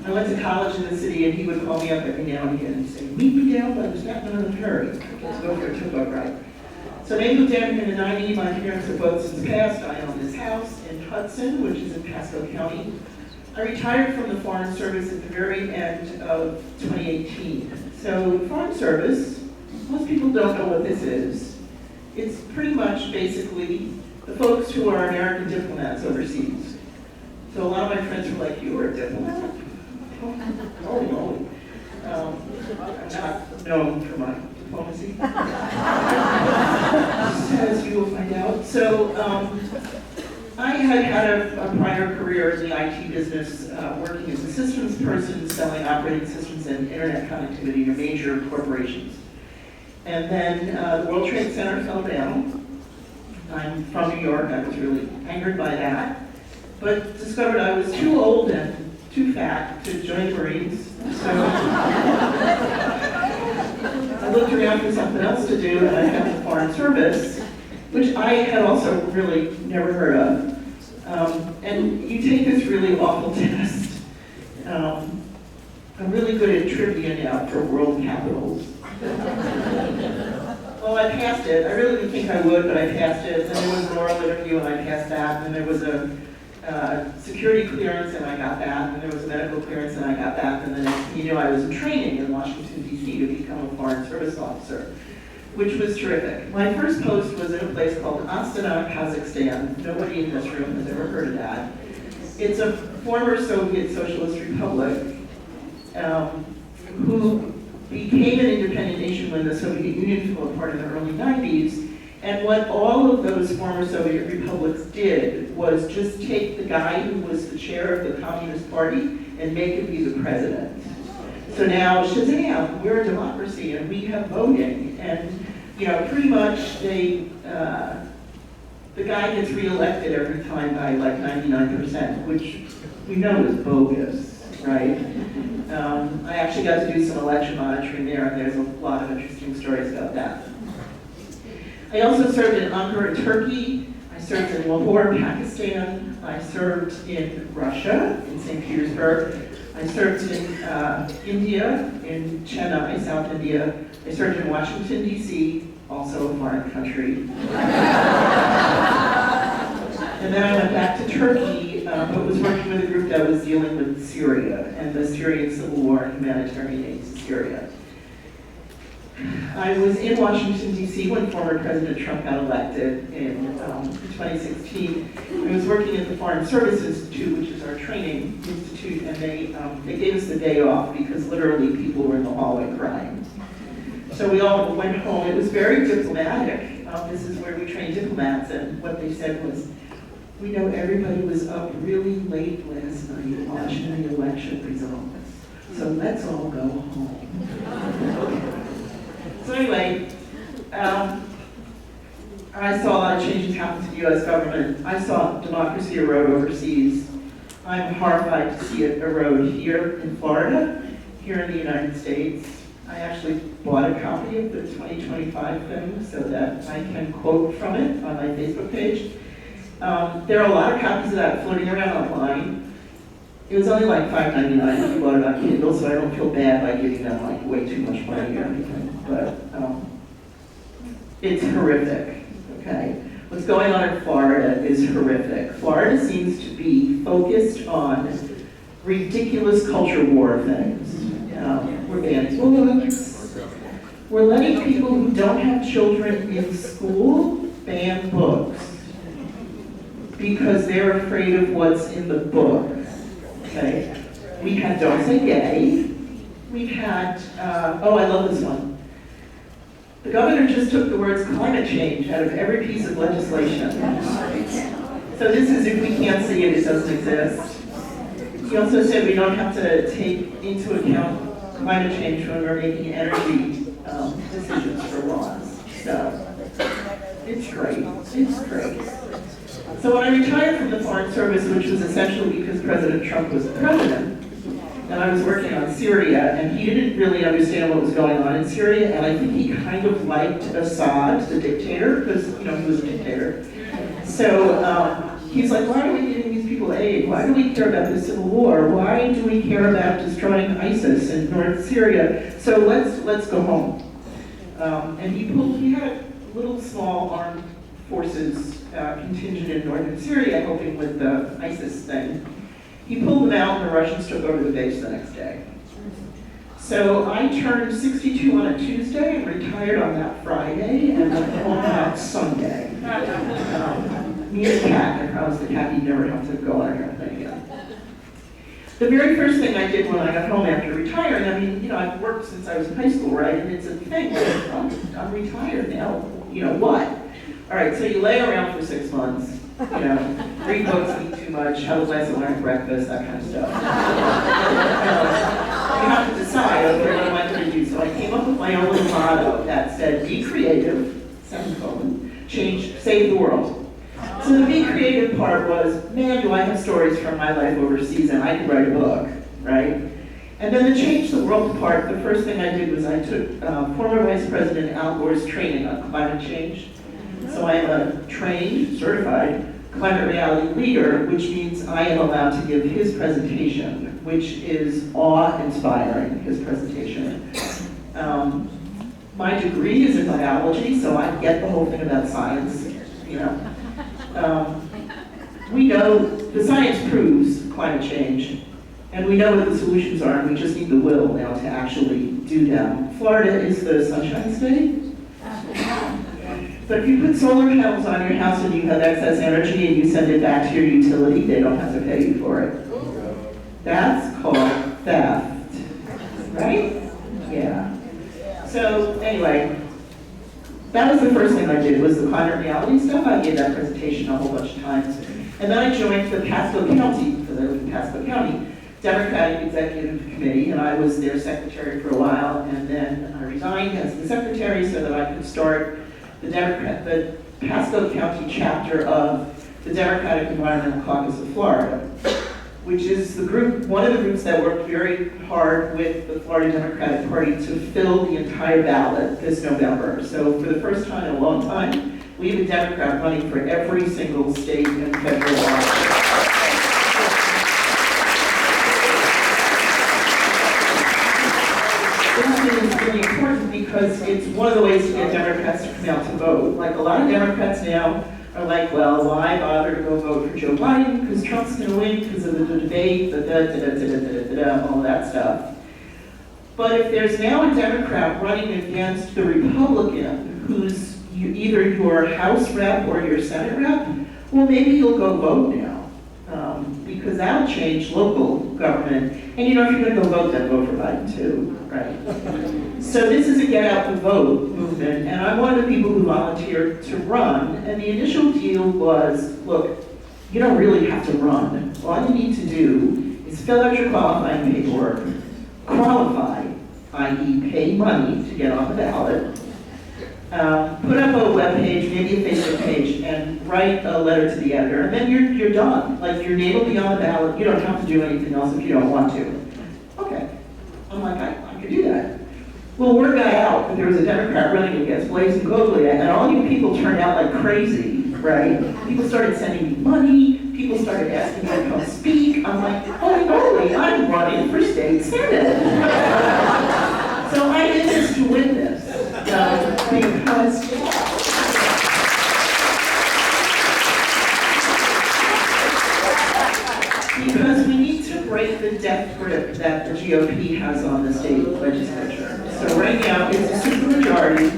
I went to college in the city, and he would call me up every now and again and say, meet me down by the Staten Island Ferry. Let's go for a tugboat ride. So they moved down here in the 90s. My parents have both since passed. I own this house in Hudson, which is in Pasco County. I retired from the Foreign Service at the very end of 2018. So the Foreign Service, most people don't know what this is. It's pretty much basically the folks who are American diplomats overseas. So a lot of my friends were like, you were a diplomat? Holy moly. I'm not known for my diplomacy. As you will find out. So I had a prior career in the IT business, working as a systems person, selling operating systems and internet connectivity to major corporations. And then the World Trade Center fell down. I'm from New York. I was really angered by that, but discovered I was too old and too fat to join the Marines. So I looked around for something else to do, and I found the Foreign Service, which I had also really never heard of. And you take this really awful test. I'm really good at trivia now for world capitals. Well, I passed it. I really didn't think I would, but I passed it. Then there was an oral interview, and I passed that. And then there was a security clearance, and I got that. And there was a medical clearance, and I got that. And the next thing you know, I was in training in Washington, D.C. to become a Foreign Service officer, which was terrific. My first post was in a place called Astana, Kazakhstan. Nobody in this room has ever heard of that. It's a former Soviet Socialist Republic who became an independent nation when the Soviet Union fell apart in the early 90s, And what all of those former Soviet republics did was just take the guy who was the chair of the Communist Party and make him be the president. So now, Shazam, we're a democracy and we have voting. And, you know, pretty much the guy gets reelected every time by like 99%, which we know is bogus, right? I actually got to do some election monitoring there, and there's a lot of interesting stories about that. I also served in Ankara, Turkey. I served in Lahore, Pakistan. I served in Russia, in St. Petersburg. I served in India, in Chennai, South India. I served in Washington, D.C., also a foreign country. And then I went back to Turkey, but was working with a group that was dealing with Syria and the Syrian civil war and humanitarian aid to Syria. I was in Washington, D.C. when former President Trump got elected in 2016. I was working at the Foreign Service Institute, which is our training institute, and they gave us the day off because literally people were in the hallway crying. So we all went home. It was very diplomatic. This is where we train diplomats, and what they said was, we know everybody was up really late last night watching the election results, so let's all go home. So anyway, I saw a lot of changes happen to the U.S. government. I saw democracy erode overseas. I'm horrified to see it erode here in Florida, here in the United States. I actually bought a copy of the 2025 thing so that I can quote from it on my Facebook page. There are a lot of copies of that floating around online. It was only like $5.99 if you bought it on Kindle, so I don't feel bad by giving them like way too much money or anything. But it's horrific, okay? What's going on in Florida is horrific. Florida seems to be focused on ridiculous culture war things. We're banning books. We're letting people who don't have children in school ban books because they're afraid of what's in the book, okay? We had Don't Say Gay. We've had, oh, I love this one. The governor just took the words climate change out of every piece of legislation. So this is if we can't see it, it doesn't exist. He also said we don't have to take into account climate change when we're making energy decisions for laws. So it's great, it's great. So when I retired from the Foreign Service, which was essentially because President Trump was the president, and I was working on Syria, and he didn't really understand what was going on in Syria, and I think he kind of liked Assad, the dictator, because, you know, he was a dictator. So he's like, why are we giving these people aid? Why do we care about the civil war? Why do we care about destroying ISIS in North Syria? So let's go home. And he had a little small armed forces contingent in northern Syria helping with the ISIS thing. He pulled them out and the Russians took over the base the next day. So I turned 62 on a Tuesday and retired on that Friday and went home that Sunday. Me and the cat, I promised the cat he'd never have to go on her thing again. The very first thing I did when I got home after retiring, I mean, you know, I've worked since I was in high school, right? And it's a thing, like, I'm retired now, you know, what? All right, so you lay around for 6 months, you know, read books, eat too much, have a glass of wine at breakfast, that kind of stuff. You have to decide, okay, what am I going to do? So I came up with my own little motto that said, be creative, semicolon, change, save the world. So the be creative part was, man, do I have stories from my life overseas and I could write a book, right? And then the change the world part, the first thing I did was I took former Vice President Al Gore's training on climate change. So I am a trained, certified climate reality leader, which means I am allowed to give his presentation, which is awe-inspiring, his presentation. My degree is in biology, so I get the whole thing about science, you know. We know the science proves climate change, and we know what the solutions are, and we just need the will now to actually do them. Florida is the Sunshine State. But if you put solar panels on your house and you have excess energy and you send it back to your utility, they don't have to pay you for it. That's called theft, right? Yeah. So anyway, that was the first thing I did, was the climate reality stuff. I gave that presentation a whole bunch of times. And then I joined the Pasco County, because I live in Pasco County, Democratic Executive Committee, and I was their secretary for a while, and then I resigned as the secretary so that I could start the Pasco County chapter of the Democratic Environmental Caucus of Florida, which is the group, one of the groups that worked very hard with the Florida Democratic Party to fill the entire ballot this November. So for the first time in a long time, we have a Democrat running for every single state and federal office. This is really important because it's one of the ways to get Democrats to come out to vote. Like a lot of Democrats now are like, well, why bother to go vote for Joe Biden? Because Trump's going to win because of the debate, all that stuff. But if there's now a Democrat running against the Republican who's either your House rep or your Senate rep, well, maybe you'll go vote now. Because that'll change local government. And you know, if you're going to go vote, then vote for Biden too, right? So this is a get out the vote movement, and I'm one of the people who volunteered to run. And the initial deal was, look, you don't really have to run. All you need to do is fill out your qualifying paperwork, qualify, i.e. pay money to get on the ballot, put up a web page, maybe a Facebook page, and write a letter to the editor, and then you're done. Like, your name will be on the ballot. You don't have to do anything else if you don't want to. Okay. I'm like, I could do that. Well, word got out that there was a Democrat running against Blazing Goglia, and all you people turned out like crazy, right? People started sending me money. People started asking me to come speak. I'm like, holy moly, I'm running for state senate. So I did this to win this. Because we need to break the death grip that the GOP has on the state legislature. So right now, it's a supermajority.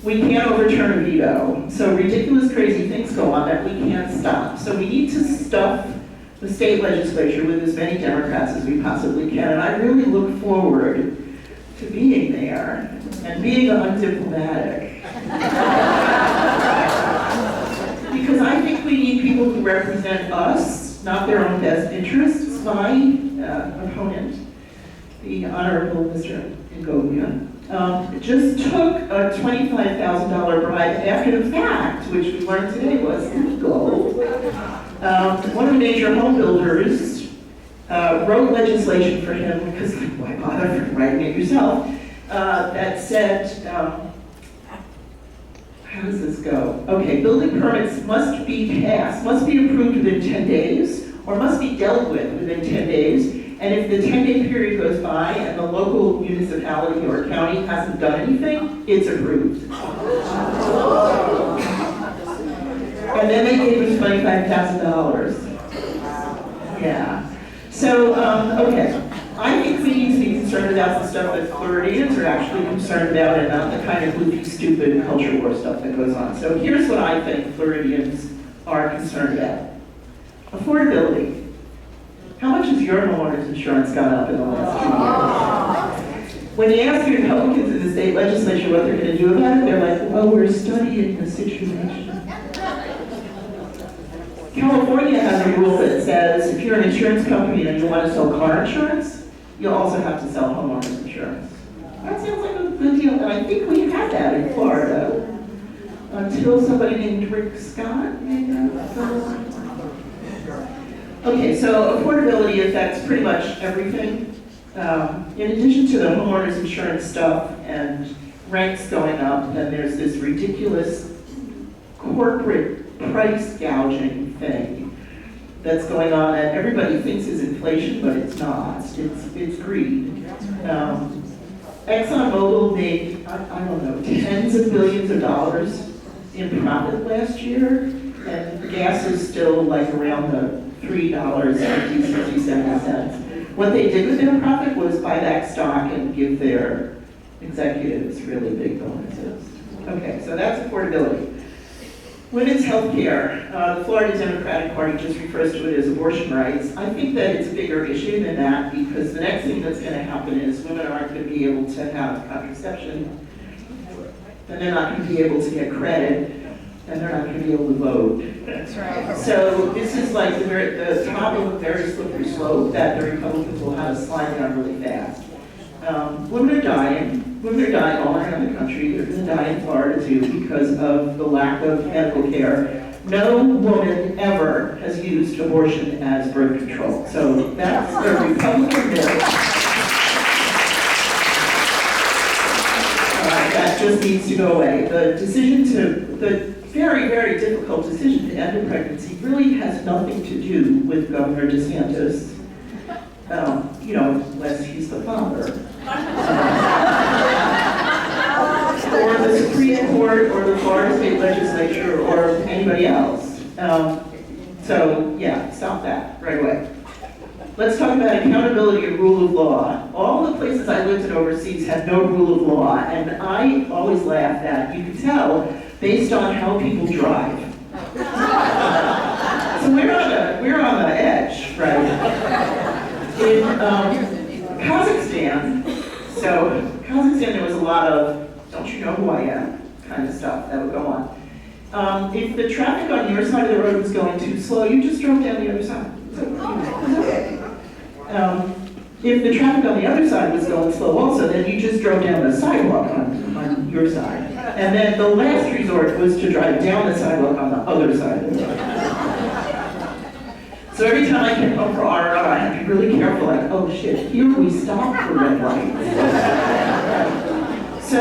We can't overturn a veto. So ridiculous, crazy things go on that we can't stop. So we need to stuff the state legislature with as many Democrats as we possibly can. And I really look forward to being there and being undiplomatic. Because I think we need people who represent us, not their own best interests. My opponent, the Honorable Mr. Ingoglia, just took a $25,000 bribe after the fact, which we learned today was illegal. One of the major home builders wrote legislation for him, because why bother writing it yourself, that said, how does this go? Okay, building permits must be passed, must be approved within 10 days, or must be dealt with within 10 days, and if the 10-day period goes by and the local municipality or county hasn't done anything, it's approved. And then they gave us $25,000. Yeah. So, okay. I think we need to be concerned about the stuff that Floridians are actually concerned about and not the kind of goofy, stupid culture war stuff that goes on. So here's what I think Floridians are concerned about. Affordability. How much has your homeowner's insurance gone up in the last 2 years? When you ask the Republicans in the state legislature what they're going to do about it, they're like, well, we're studying the situation. California has a rule that says if you're an insurance company and you want to sell car insurance, you'll also have to sell homeowners insurance. That sounds like a good deal, and I think we had that in Florida until somebody named Rick Scott made that. Okay, so affordability affects pretty much everything. In addition to the homeowners insurance stuff and rents going up, and there's this ridiculous corporate price gouging thing that's going on that everybody thinks is inflation, but it's not. It's greed. ExxonMobil made, I don't know, tens of billions of dollars in profit last year, and gas is still like around the $3.67. What they did with their profit was buy back stock and give their executives really big bonuses. Okay, so that's affordability. Women's health care, the Florida Democratic Party just refers to it as abortion rights. I think that it's a bigger issue than that because the next thing that's going to happen is women aren't going to be able to have contraception then they're not going to be able to get credit, and they're not going to be able to vote. That's right. So this is like the top of a very slippery slope that the Republicans will have us slide down really fast. Women are dying. Women are dying all around the country. They're going to die in Florida too because of the lack of medical care. No woman ever has used abortion as birth control. So that's a Republican bill. That just needs to go away. The very, very difficult decision to end a pregnancy really has nothing to do with Governor DeSantis, unless he's the father. Or the Supreme Court, or the Florida State Legislature, or anybody else. So, yeah, stop that right away. Let's talk about accountability and rule of law. All the places I lived in overseas had no rule of law, and I always laugh that you can tell based on how people drive. So we're on the edge, right? In Kazakhstan, there was a lot of "don't you know who I am" kind of stuff that would go on. If the traffic on your side of the road was going too slow, you just drove down the other side. If the traffic on the other side was going slow also, then you just drove down the sidewalk on your side. And then the last resort was to drive down the sidewalk on the other side of the road. So every time I came home for R&R, I had to be really careful, like, oh shit, here we stop for red lights. So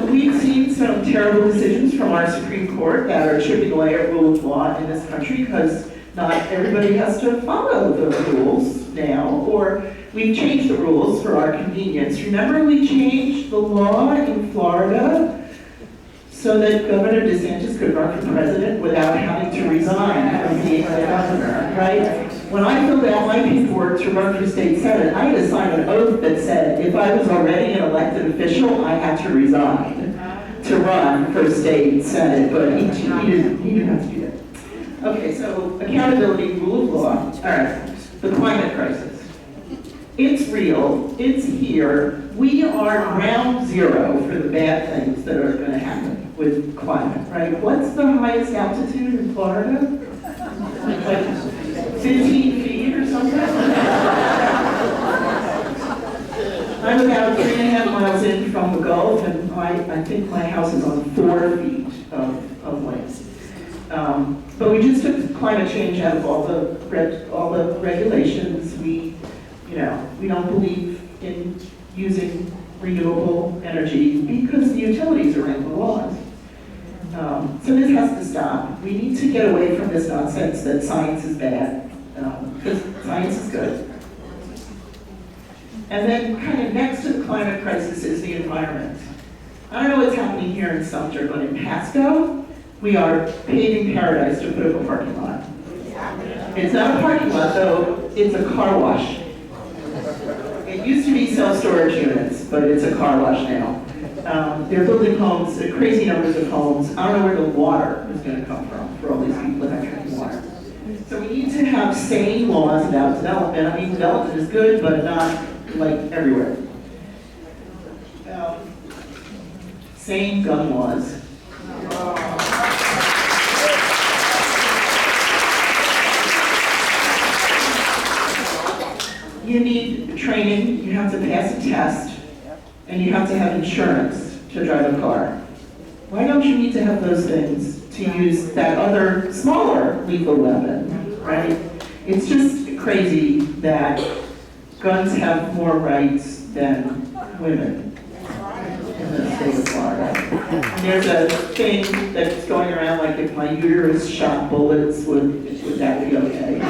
we've seen some terrible decisions from our Supreme Court that are chipping away at rule of law in this country because not everybody has to follow the rules now, or we've changed the rules for our convenience. Remember, we changed the law in Florida so that Governor DeSantis could run for president without having to resign from being the governor, right? When I filled out my paperwork to run for state senate, I had to sign an oath that said if I was already an elected official, I had to resign to run for state senate, but he didn't have to do that. Okay, so accountability, rule of law. All right, the climate crisis. It's real, it's here. We are ground zero for the bad things that are going to happen with climate, right? What's the highest altitude in Florida? Like 15 feet or something? I'm about 3.5 miles in from the Gulf, and I think my house is on 4 feet of land. But we just took climate change out of all the regulations. We don't believe in using renewable energy because the utilities are in the laws. So this has to stop. We need to get away from this nonsense that science is bad, because science is good. And then kind of next to the climate crisis is the environment. I don't know what's happening here in Sumter, but in Pasco, we are paving paradise to put up a parking lot. It's not a parking lot, though, it's a car wash. It used to be self-storage units, but it's a car wash now. They're building homes, crazy numbers of homes. I don't know where the water is going to come from for all these people that are drinking water. So we need to have sane laws about development. I mean, development is good, but not like everywhere. Sane gun laws. You need training, you have to pass a test, and you have to have insurance to drive a car. Why don't you need to have those things to use that other smaller lethal weapon, right? It's just crazy that guns have more rights than women in the state of Florida. And there's a thing that's going around like if my uterus shot bullets, would that be okay?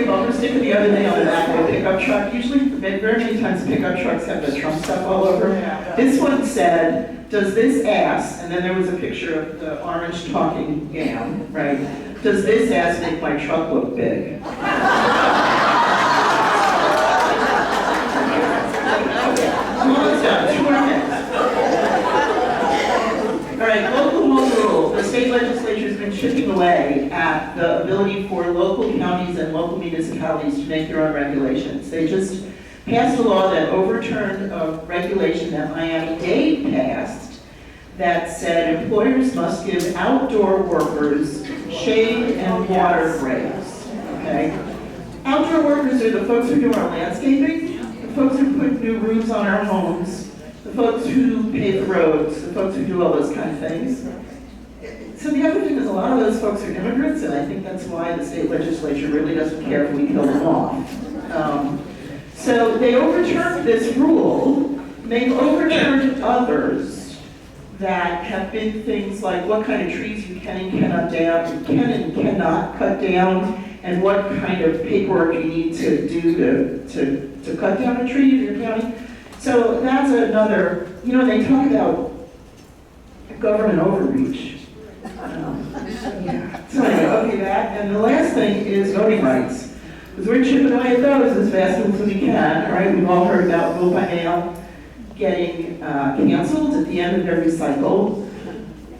Bumper sticker the other day on the back of a pickup truck. Usually, very many times pickup trucks have the Trump stuff all over. This one said, does this ass, and then there was a picture of the orange talking yam, right? Does this ass make my truck look big? I'm almost done, 2 more minutes. All right, local home rule. The state legislature has been chipping away at the ability for local counties and local municipalities to make their own regulations. They just passed a law that overturned a regulation that Miami-Dade passed that said employers must give outdoor workers shade and water breaks, okay? Outdoor workers are the folks who do our landscaping, the folks who put new roofs on our homes, the folks who pave the roads, the folks who do all those kind of things. So the other thing is a lot of those folks are immigrants, and I think that's why the state legislature really doesn't care if we kill them off. So they overturned this rule. They've overturned others that have been things like what kind of trees you can and cannot cut down, and what kind of paperwork you need to do to cut down a tree in your county. So that's another, they talk about government overreach. Yeah. So anyway, okay, that. And the last thing is voting rights. Because we're chipping away at those as fast as we can, right? We've all heard about vote by mail getting canceled at the end of every cycle.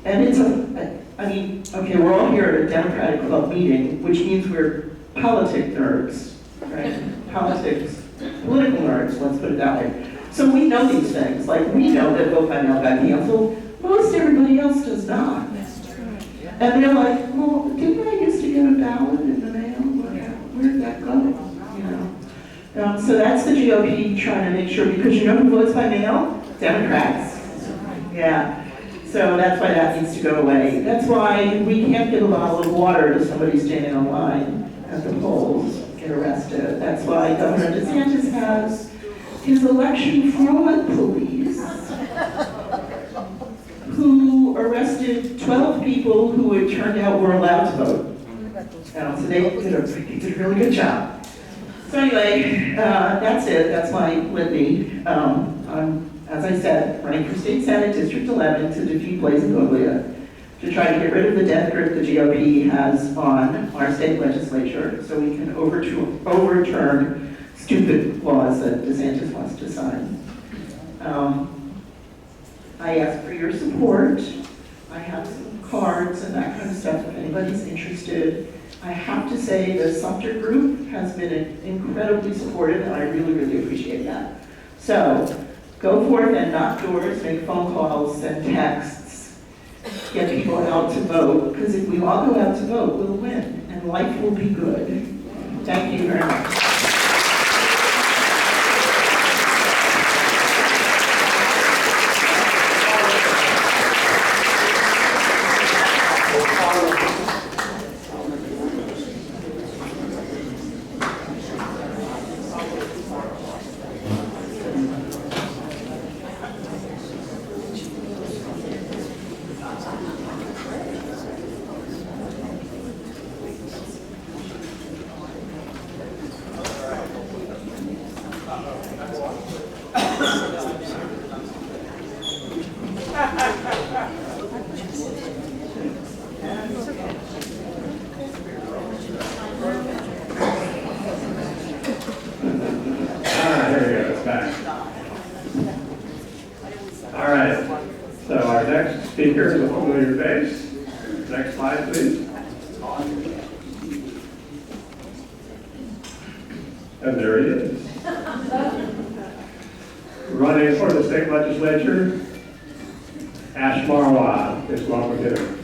And it's okay, we're all here at a Democratic Club meeting, which means we're politic nerds, right? Political nerds, let's put it that way. So we know these things. Like, we know that vote by mail got canceled. Most everybody else does not. And they're like, well, didn't I used to get a ballot in the mail? Where'd that go? So that's the GOP trying to make sure, because you know who votes by mail? Democrats. Yeah. So that's why that needs to go away. That's why we can't give a bottle of water to somebody standing in line at the polls, get arrested. That's why Governor DeSantis has his election fraud police, who arrested 12 people who it turned out were allowed to vote. So they did a really good job. So anyway, that's it. That's my litany. I'm, as I said, running for State Senate District 11 to defeat Blaise Ingoglia, to try to get rid of the death grip the GOP has on our state legislature so we can overturn stupid laws that DeSantis wants to sign. I ask for your support. I have some cards and that kind of stuff if anybody's interested. I have to say the Sumter group has been incredibly supportive, and I really, really appreciate that. So go forth and knock doors, make phone calls, send texts, get people out to vote, because if we all go out to vote, we'll win, and life will be good. Thank you very much. All right, so our next speaker is a familiar face. Next slide, please. And there he is. Running for the state legislature, Ash Marwa. Please welcome him.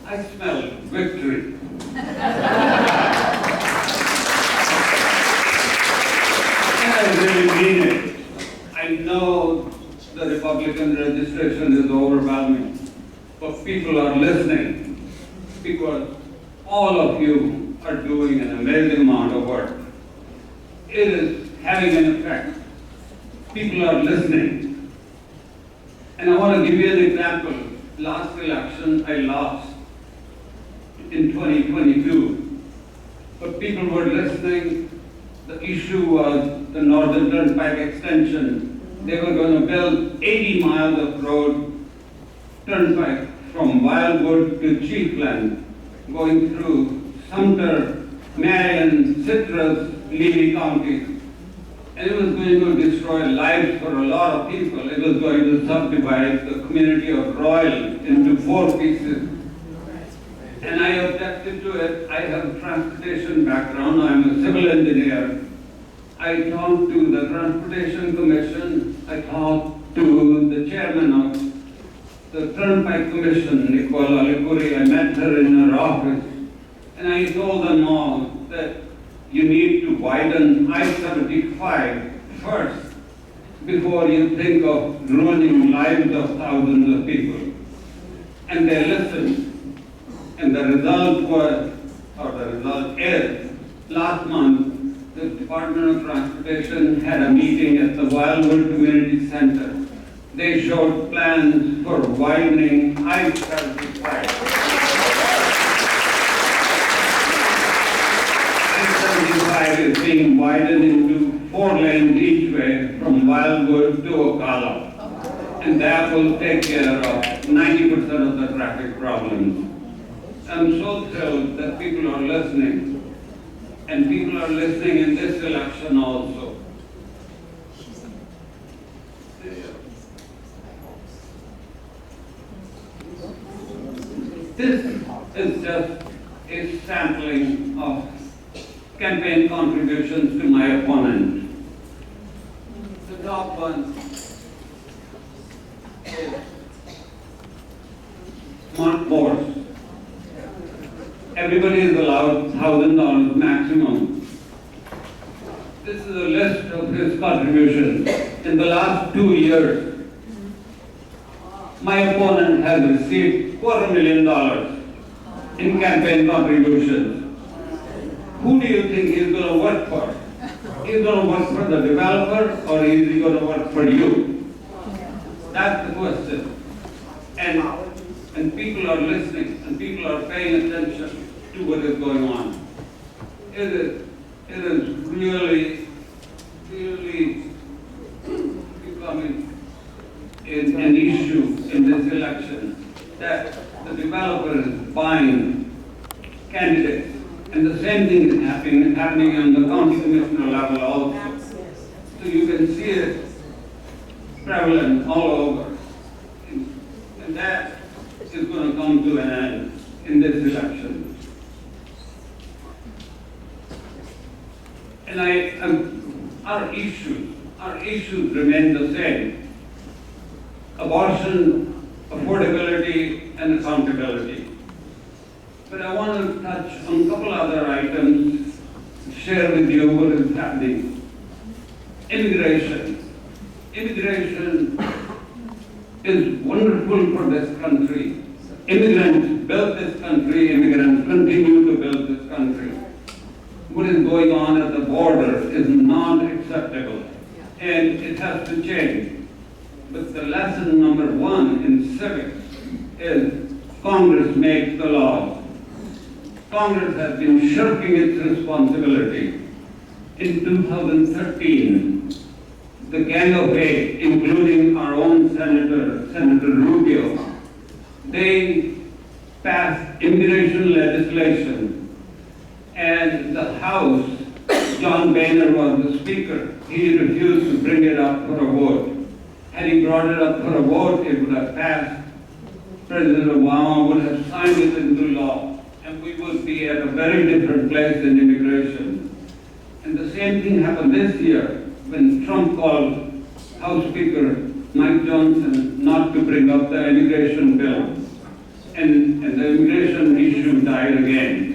I smell victory. I really mean it. I know the Republican registration is overwhelming, but people are listening because all of you are doing an amazing amount of work. It is having an effect. People are listening. And I want to give you an example. Last election, I lost in 2022. But people were listening. The issue was the Northern Turnpike extension. They were going to build 80 miles of road turnpike from Wildwood to Chiefland, going through Sumter, Marion, Citrus, Levy counties. And it was going to destroy lives for a lot of people. It was going to subdivide the community of Royal into 4 pieces. And I objected to it. I have a transportation background. I'm a civil engineer. I talked to the Transportation Commission. I talked to the chairman of the Turnpike Commission, Nicola Licuri. I met her in her office. And I told them all that you need to widen I-75 first before you think of ruining lives of thousands of people. And they listened. And the result was, or the result is, last month, the Department of Transportation had a meeting at the Wildwood Community Center. They showed plans for widening I-75. I-75 is being widened into 4 lanes each way from Wildwood to Ocala. And that will take care of 90% of the traffic problems. I'm so thrilled that people are listening. And people are listening in this election also. This is just a sampling of campaign contributions to my opponent. The top one is Mark Morse. Everybody is allowed $1,000 maximum. This is a list of his contributions. In the last 2 years, my opponent has received $250,000 in campaign contributions. Who do you think he's going to work for? He's going to work for the developer, or is he going to work for you? That's the question. And people are listening, and people are paying attention to what is going on. It is really, really becoming an issue in this election that the developer is buying candidates. And the same thing is happening on the county commissioner level also. So you can see it prevalent all over. And that is going to come to an end in this election. And our issues remain the same. Abortion, affordability, and accountability. But I want to touch on a couple other items, share with you what is happening. Immigration. Immigration is wonderful for this country. Immigrants built this country, immigrants continue to build this country. What is going on at the border is not acceptable, and it has to change. But the lesson number 1 in civics is Congress makes the law. Congress has been shirking its responsibility. In 2013, the Gang of 8, including our own Senator Rubio, they passed immigration legislation, and the House, John Boehner was the Speaker. He refused to bring it up for a vote. Had he brought it up for a vote, it would have passed. President Obama would have signed it into law, and we would be at a very different place in immigration. And the same thing happened this year when Trump called House Speaker Mike Johnson not to bring up the immigration bill. And the immigration issue died again.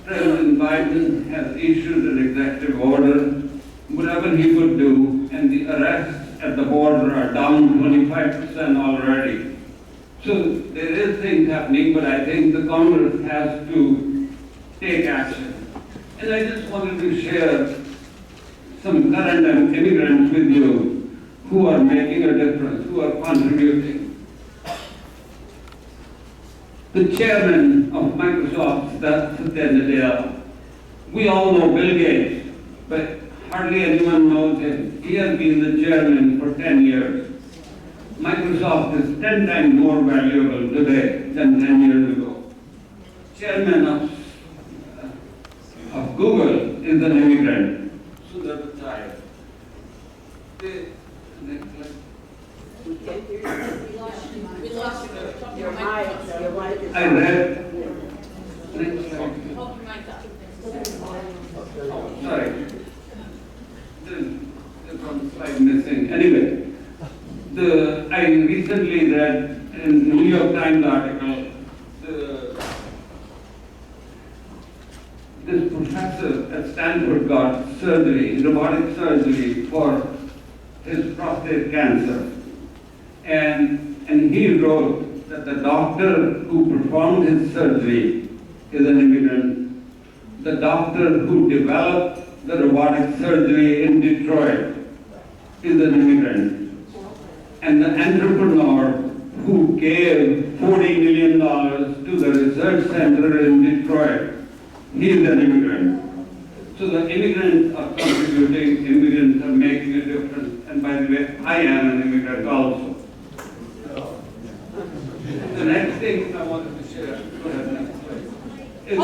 President Biden has issued an executive order, whatever he would do, and the arrests at the border are down 25% already. So there is things happening, but I think the Congress has to take action. And I just wanted to share some current immigrants with you who are making a difference, who are contributing. The chairman of Microsoft, Satya Nadella, we all know Bill Gates, but hardly anyone knows him. He has been the chairman for 10 years. Microsoft is 10 times more valuable today than 10 years ago. Chairman of Google is an immigrant. So they're retired. We lost your mic. Your mic is. I read. Next slide. Hold your mic up. Sorry. There's one slide missing. Anyway, I recently read in New York Times article, this professor at Stanford got surgery, robotic surgery for his prostate cancer. And he wrote that the doctor who performed his surgery is an immigrant. The doctor who developed the robotic surgery in Detroit is an immigrant. And the entrepreneur who gave $40 million to the research center in Detroit, he is an immigrant. So the immigrants are contributing, immigrants are making a difference. And by the way, I am an immigrant also. The next thing I wanted to share, go ahead, next slide, is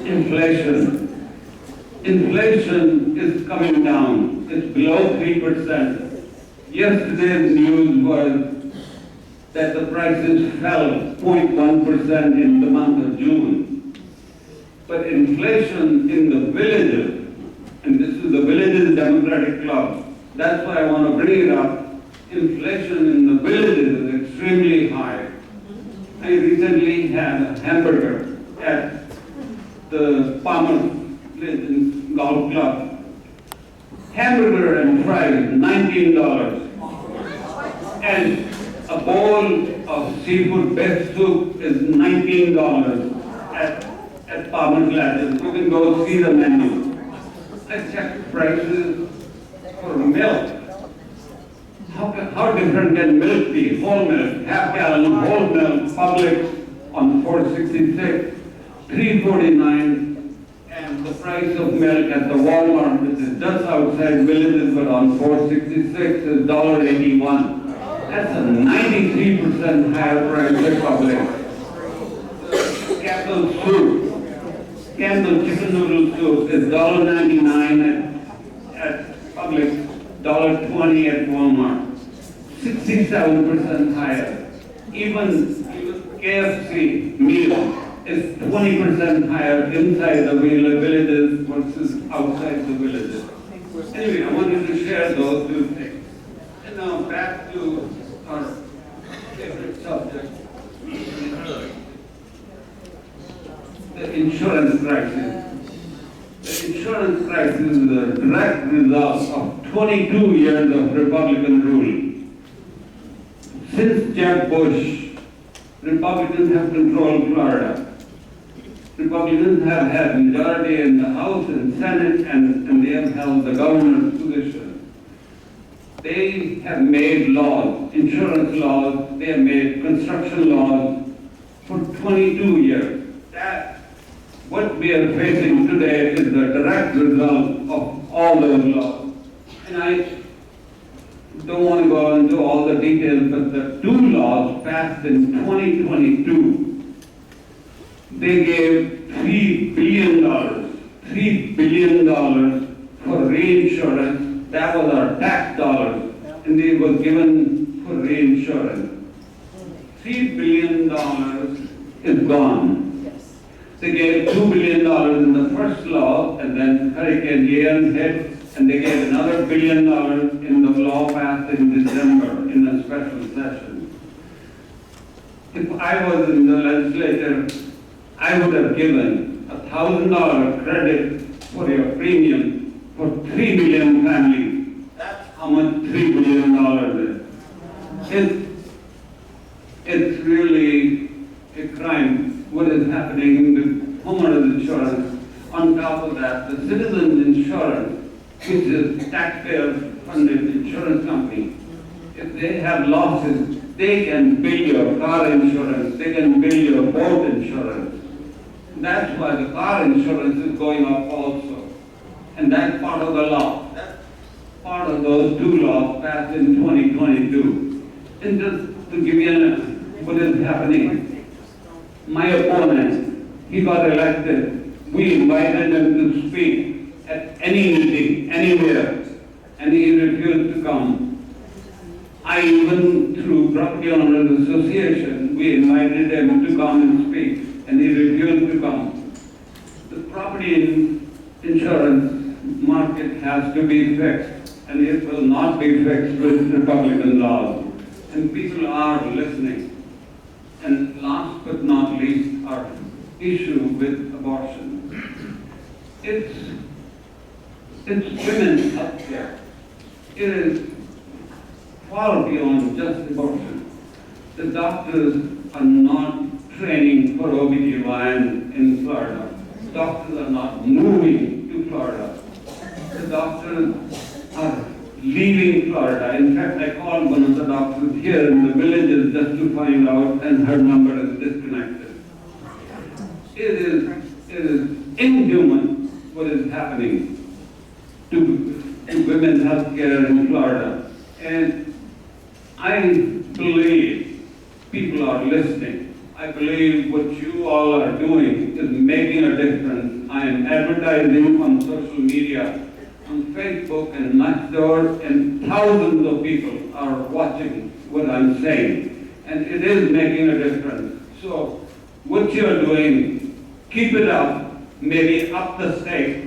inflation. Inflation is coming down. It's below 3%. Yesterday's news was that the prices fell 0.1% in the month of June. But inflation in the villages, and this is the Villages Democratic Club, that's why I want to bring it up, inflation in the villages is extremely high. I recently had a hamburger at the Palmer Clinton's Golf Club. Hamburger and fries, $19. And a bowl of seafood best soup is $19 at Palmer Clinton's. You can go see the menu. I checked prices for milk. How different can milk be? Whole milk, half gallon, whole milk, Publix on $4.66, $3.49, and the price of milk at the Walmart, which is just outside villages, but on $4.66 is $1.81. That's a 93% higher price at Publix. Campbell soup, Campbell chicken noodle soup is $1.99 at Publix, $1.20 at Walmart. 67% higher. Even KFC meal is 20% higher inside the villages versus outside the villages. Anyway, I wanted to share those two things. And now back to our favorite subject, the insurance crisis. The insurance crisis is a direct result of 22 years of Republican rule. Since Jeb Bush, Republicans have controlled Florida. Republicans have had majority in the House and Senate, and they have held the governor's position. They have made laws, insurance laws, they have made construction laws for 22 years. What we are facing today is the direct result of all those laws. And I don't want to go into all the details, but the two laws passed in 2022, they gave $3 billion for reinsurance. That was our tax dollars, and they were given for reinsurance. $3 billion is gone. They gave $2 billion in the first law, and then Hurricane Ian hit, and they gave another $1 billion in the law passed in December in a special session. If I was in the legislature, I would have given $1,000 credit for your premium for 3 million families. That's how much $3 billion is. It's really a crime what is happening with homeowners insurance. On top of that, the citizens insurance, which is taxpayer-funded insurance company, if they have losses, they can bill your car insurance, they can bill your boat insurance. That's why the car insurance is going up also. And that's part of the law. That's part of those two laws passed in 2022. And just to give you what is happening, my opponent, he got elected. We invited him to speak at any meeting, anywhere, and he refused to come. I even, through Property Owners Association, we invited him to come and speak, and he refused to come. The property insurance market has to be fixed, and it will not be fixed with Republican laws. And people are listening. And last but not least, our issue with abortion. It's women's health care. It is far beyond just abortion. The doctors are not training for OBGYN in Florida. Doctors are not moving to Florida. The doctors are leaving Florida. In fact, I called one of the doctors here in the villages just to find out, and her number is disconnected. It is inhuman what is happening to women's health care in Florida. And I believe people are listening. I believe what you all are doing is making a difference. I am advertising on social media, on Facebook and Nextdoor, and thousands of people are watching what I'm saying. And it is making a difference. So what you're doing, keep it up, maybe up the stake,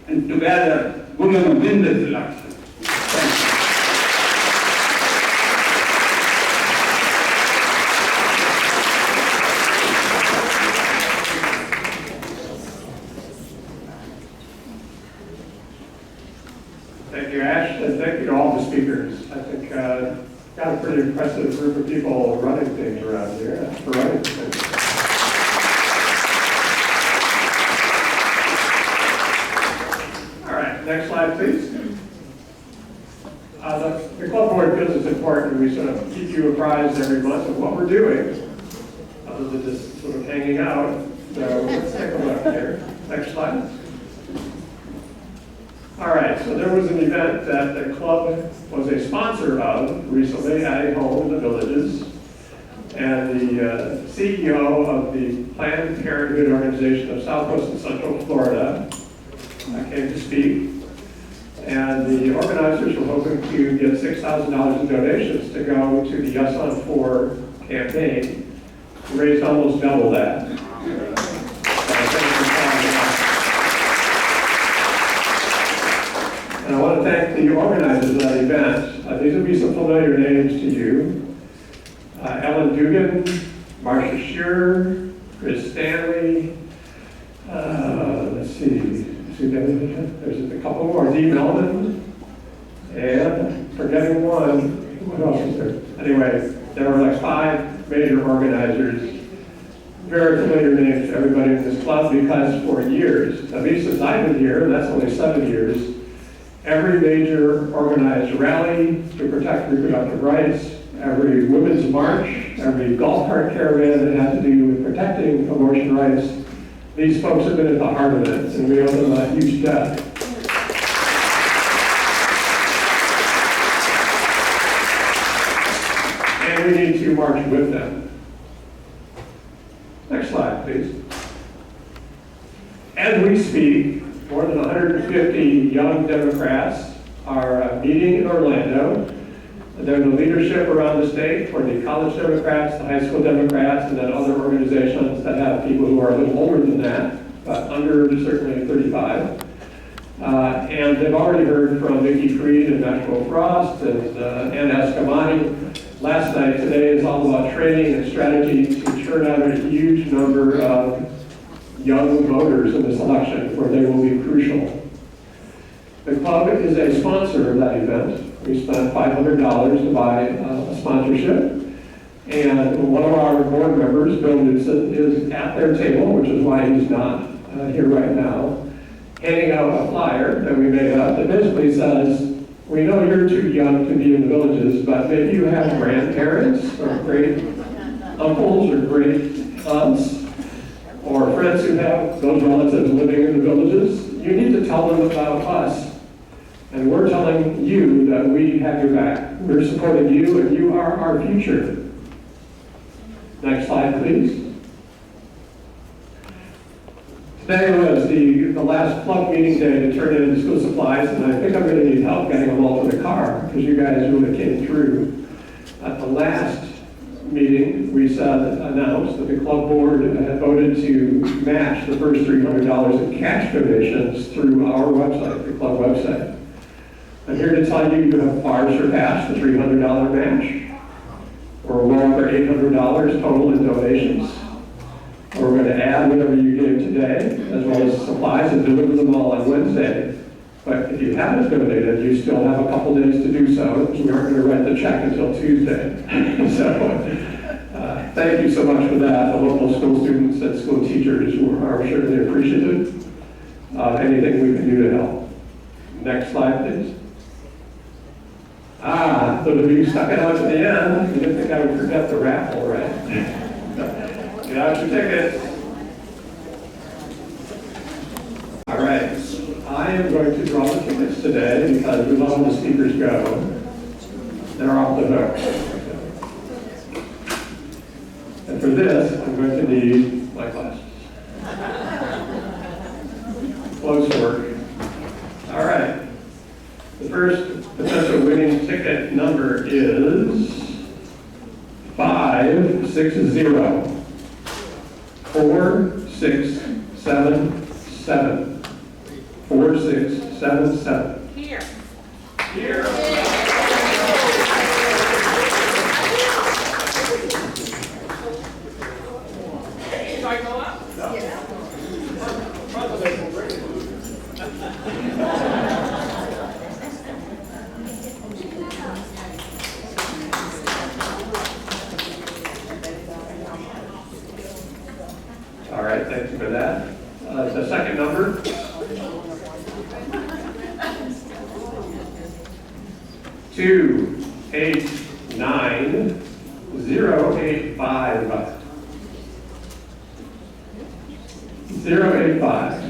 and together we're going to win this election. Thank you. Thank you, Ash, and thank you to all the speakers. I think got a pretty impressive group of people running things around here. That's great. All right, next slide, please. The club board feels it's important we sort of keep you apprised every month of what we're doing, other than just sort of hanging out. So let's take a look here. Next slide. All right, so there was an event that the club was a sponsor of recently at a home in the Villages. And the CEO of the Planned Parenthood organization of Southwest and Central Florida came to speak. And the organizers were hoping to get $6,000 in donations to go to the Yes on 4 campaign. We raised almost double that. And I want to thank the organizers of that event. These will be some familiar names to you. Ellen Dugan, Marcia Shearer, Chris Stanley, let's see, there's a couple more, Dee Melman, and forgetting one, what else is there? Anyway, there were like 5 major organizers, very familiar names to everybody in this club, because for years, at least since I've been here, and that's only 7 years, every major organized rally to protect reproductive rights, every women's march, every golf cart caravan that had to do with protecting abortion rights, these folks have been at the heart of it, and we owe them a huge debt. And we need to march with them. Next slide, please. As we speak, more than 150 young Democrats are meeting in Orlando. They're the leadership around the state for the college Democrats, the high school Democrats, and then other organizations that have people who are a little older than that, but under certainly 35. And they've already heard from Vicki Freed and Maxwell Frost and Ann Escamani. Last night, today is all about training and strategy to turn out a huge number of young voters in this election where they will be crucial. The club is a sponsor of that event. We spent $500 to buy a sponsorship. And one of our board members, Bill Newsom, is at their table, which is why he's not here right now, handing out a flyer that we made up that basically says, we know you're too young to be in the Villages, but maybe you have grandparents or great uncles or great aunts or friends who have those relatives living in the Villages. You need to tell them about us. And we're telling you that we have your back. We're supporting you, and you are our future. Next slide, please. Today was the last club meeting day to turn in school supplies, and I think I'm going to need help getting them all to the car, because you guys really came through. At the last meeting, we announced that the club board had voted to match the first $300 in cash donations through our website, the club website. I'm here to tell you you have far surpassed the $300 match. We're well over $800 total in donations. We're going to add whatever you gave today, as well as supplies, and deliver them all on Wednesday. But if you haven't donated, you still have a couple days to do so. We aren't going to write the check until Tuesday. So thank you so much for that. The local school students and school teachers are certainly appreciative of anything we can do to help. Next slide, please. Those of you stuck it out at the end, you didn't think I would forget the raffle, right? Get out your tickets. All right. I am going to draw the tickets today because we let all the speakers go. They're off the hook. And for this, I'm going to need my glasses. Close work. All right. The first potential winning ticket number is 560 4677. 4677. Here. Here. Should I go up? All right, thank you for that. The second number. 289085. 085.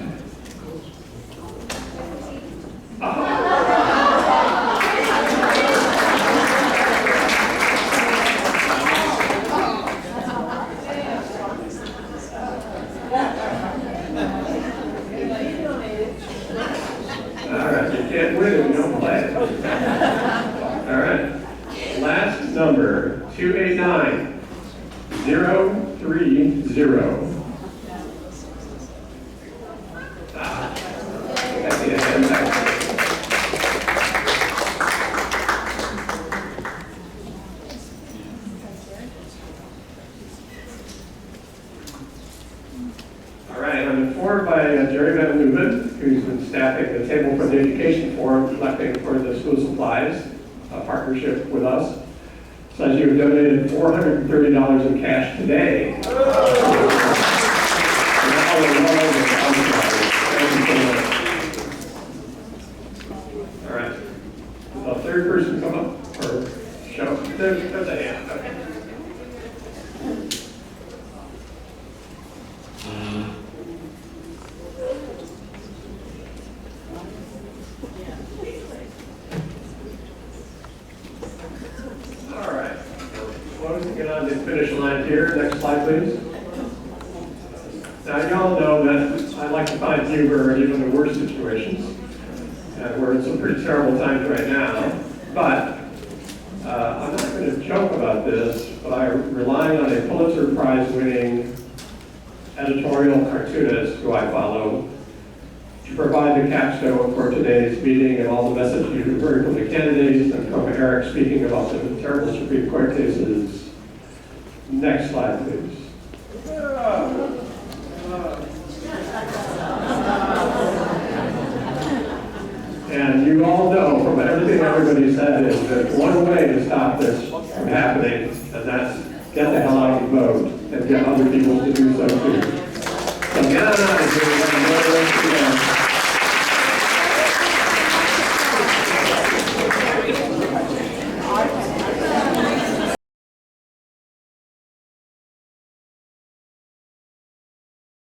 All right, you can't win if you don't play. All right. Last number, 289030. That's the end. All right, I'm informed by Jerry Van Leuven, who's been staffing the table for the Education Forum, collecting for the school supplies, a partnership with us. Says you have donated $430 in cash today. All right. Will the third person come up or show? There's a hand. Okay. All right. Closing it on the finish line here. Next slide, please. Now, you all know that I like to find humor in even the worst situations. And we're in some pretty terrible times right now. But I'm not going to joke about this, but I rely on a Pulitzer Prize winning editorial cartoonist who I follow to provide the capstone for today's meeting and all the messages you've heard from the candidates and from Eric speaking about the terrible Supreme Court cases. Next slide, please. And you all know from everything everybody said is there's one way to stop this from happening, and that's get the hell out and vote and get other people to do so too. So get on out and do it.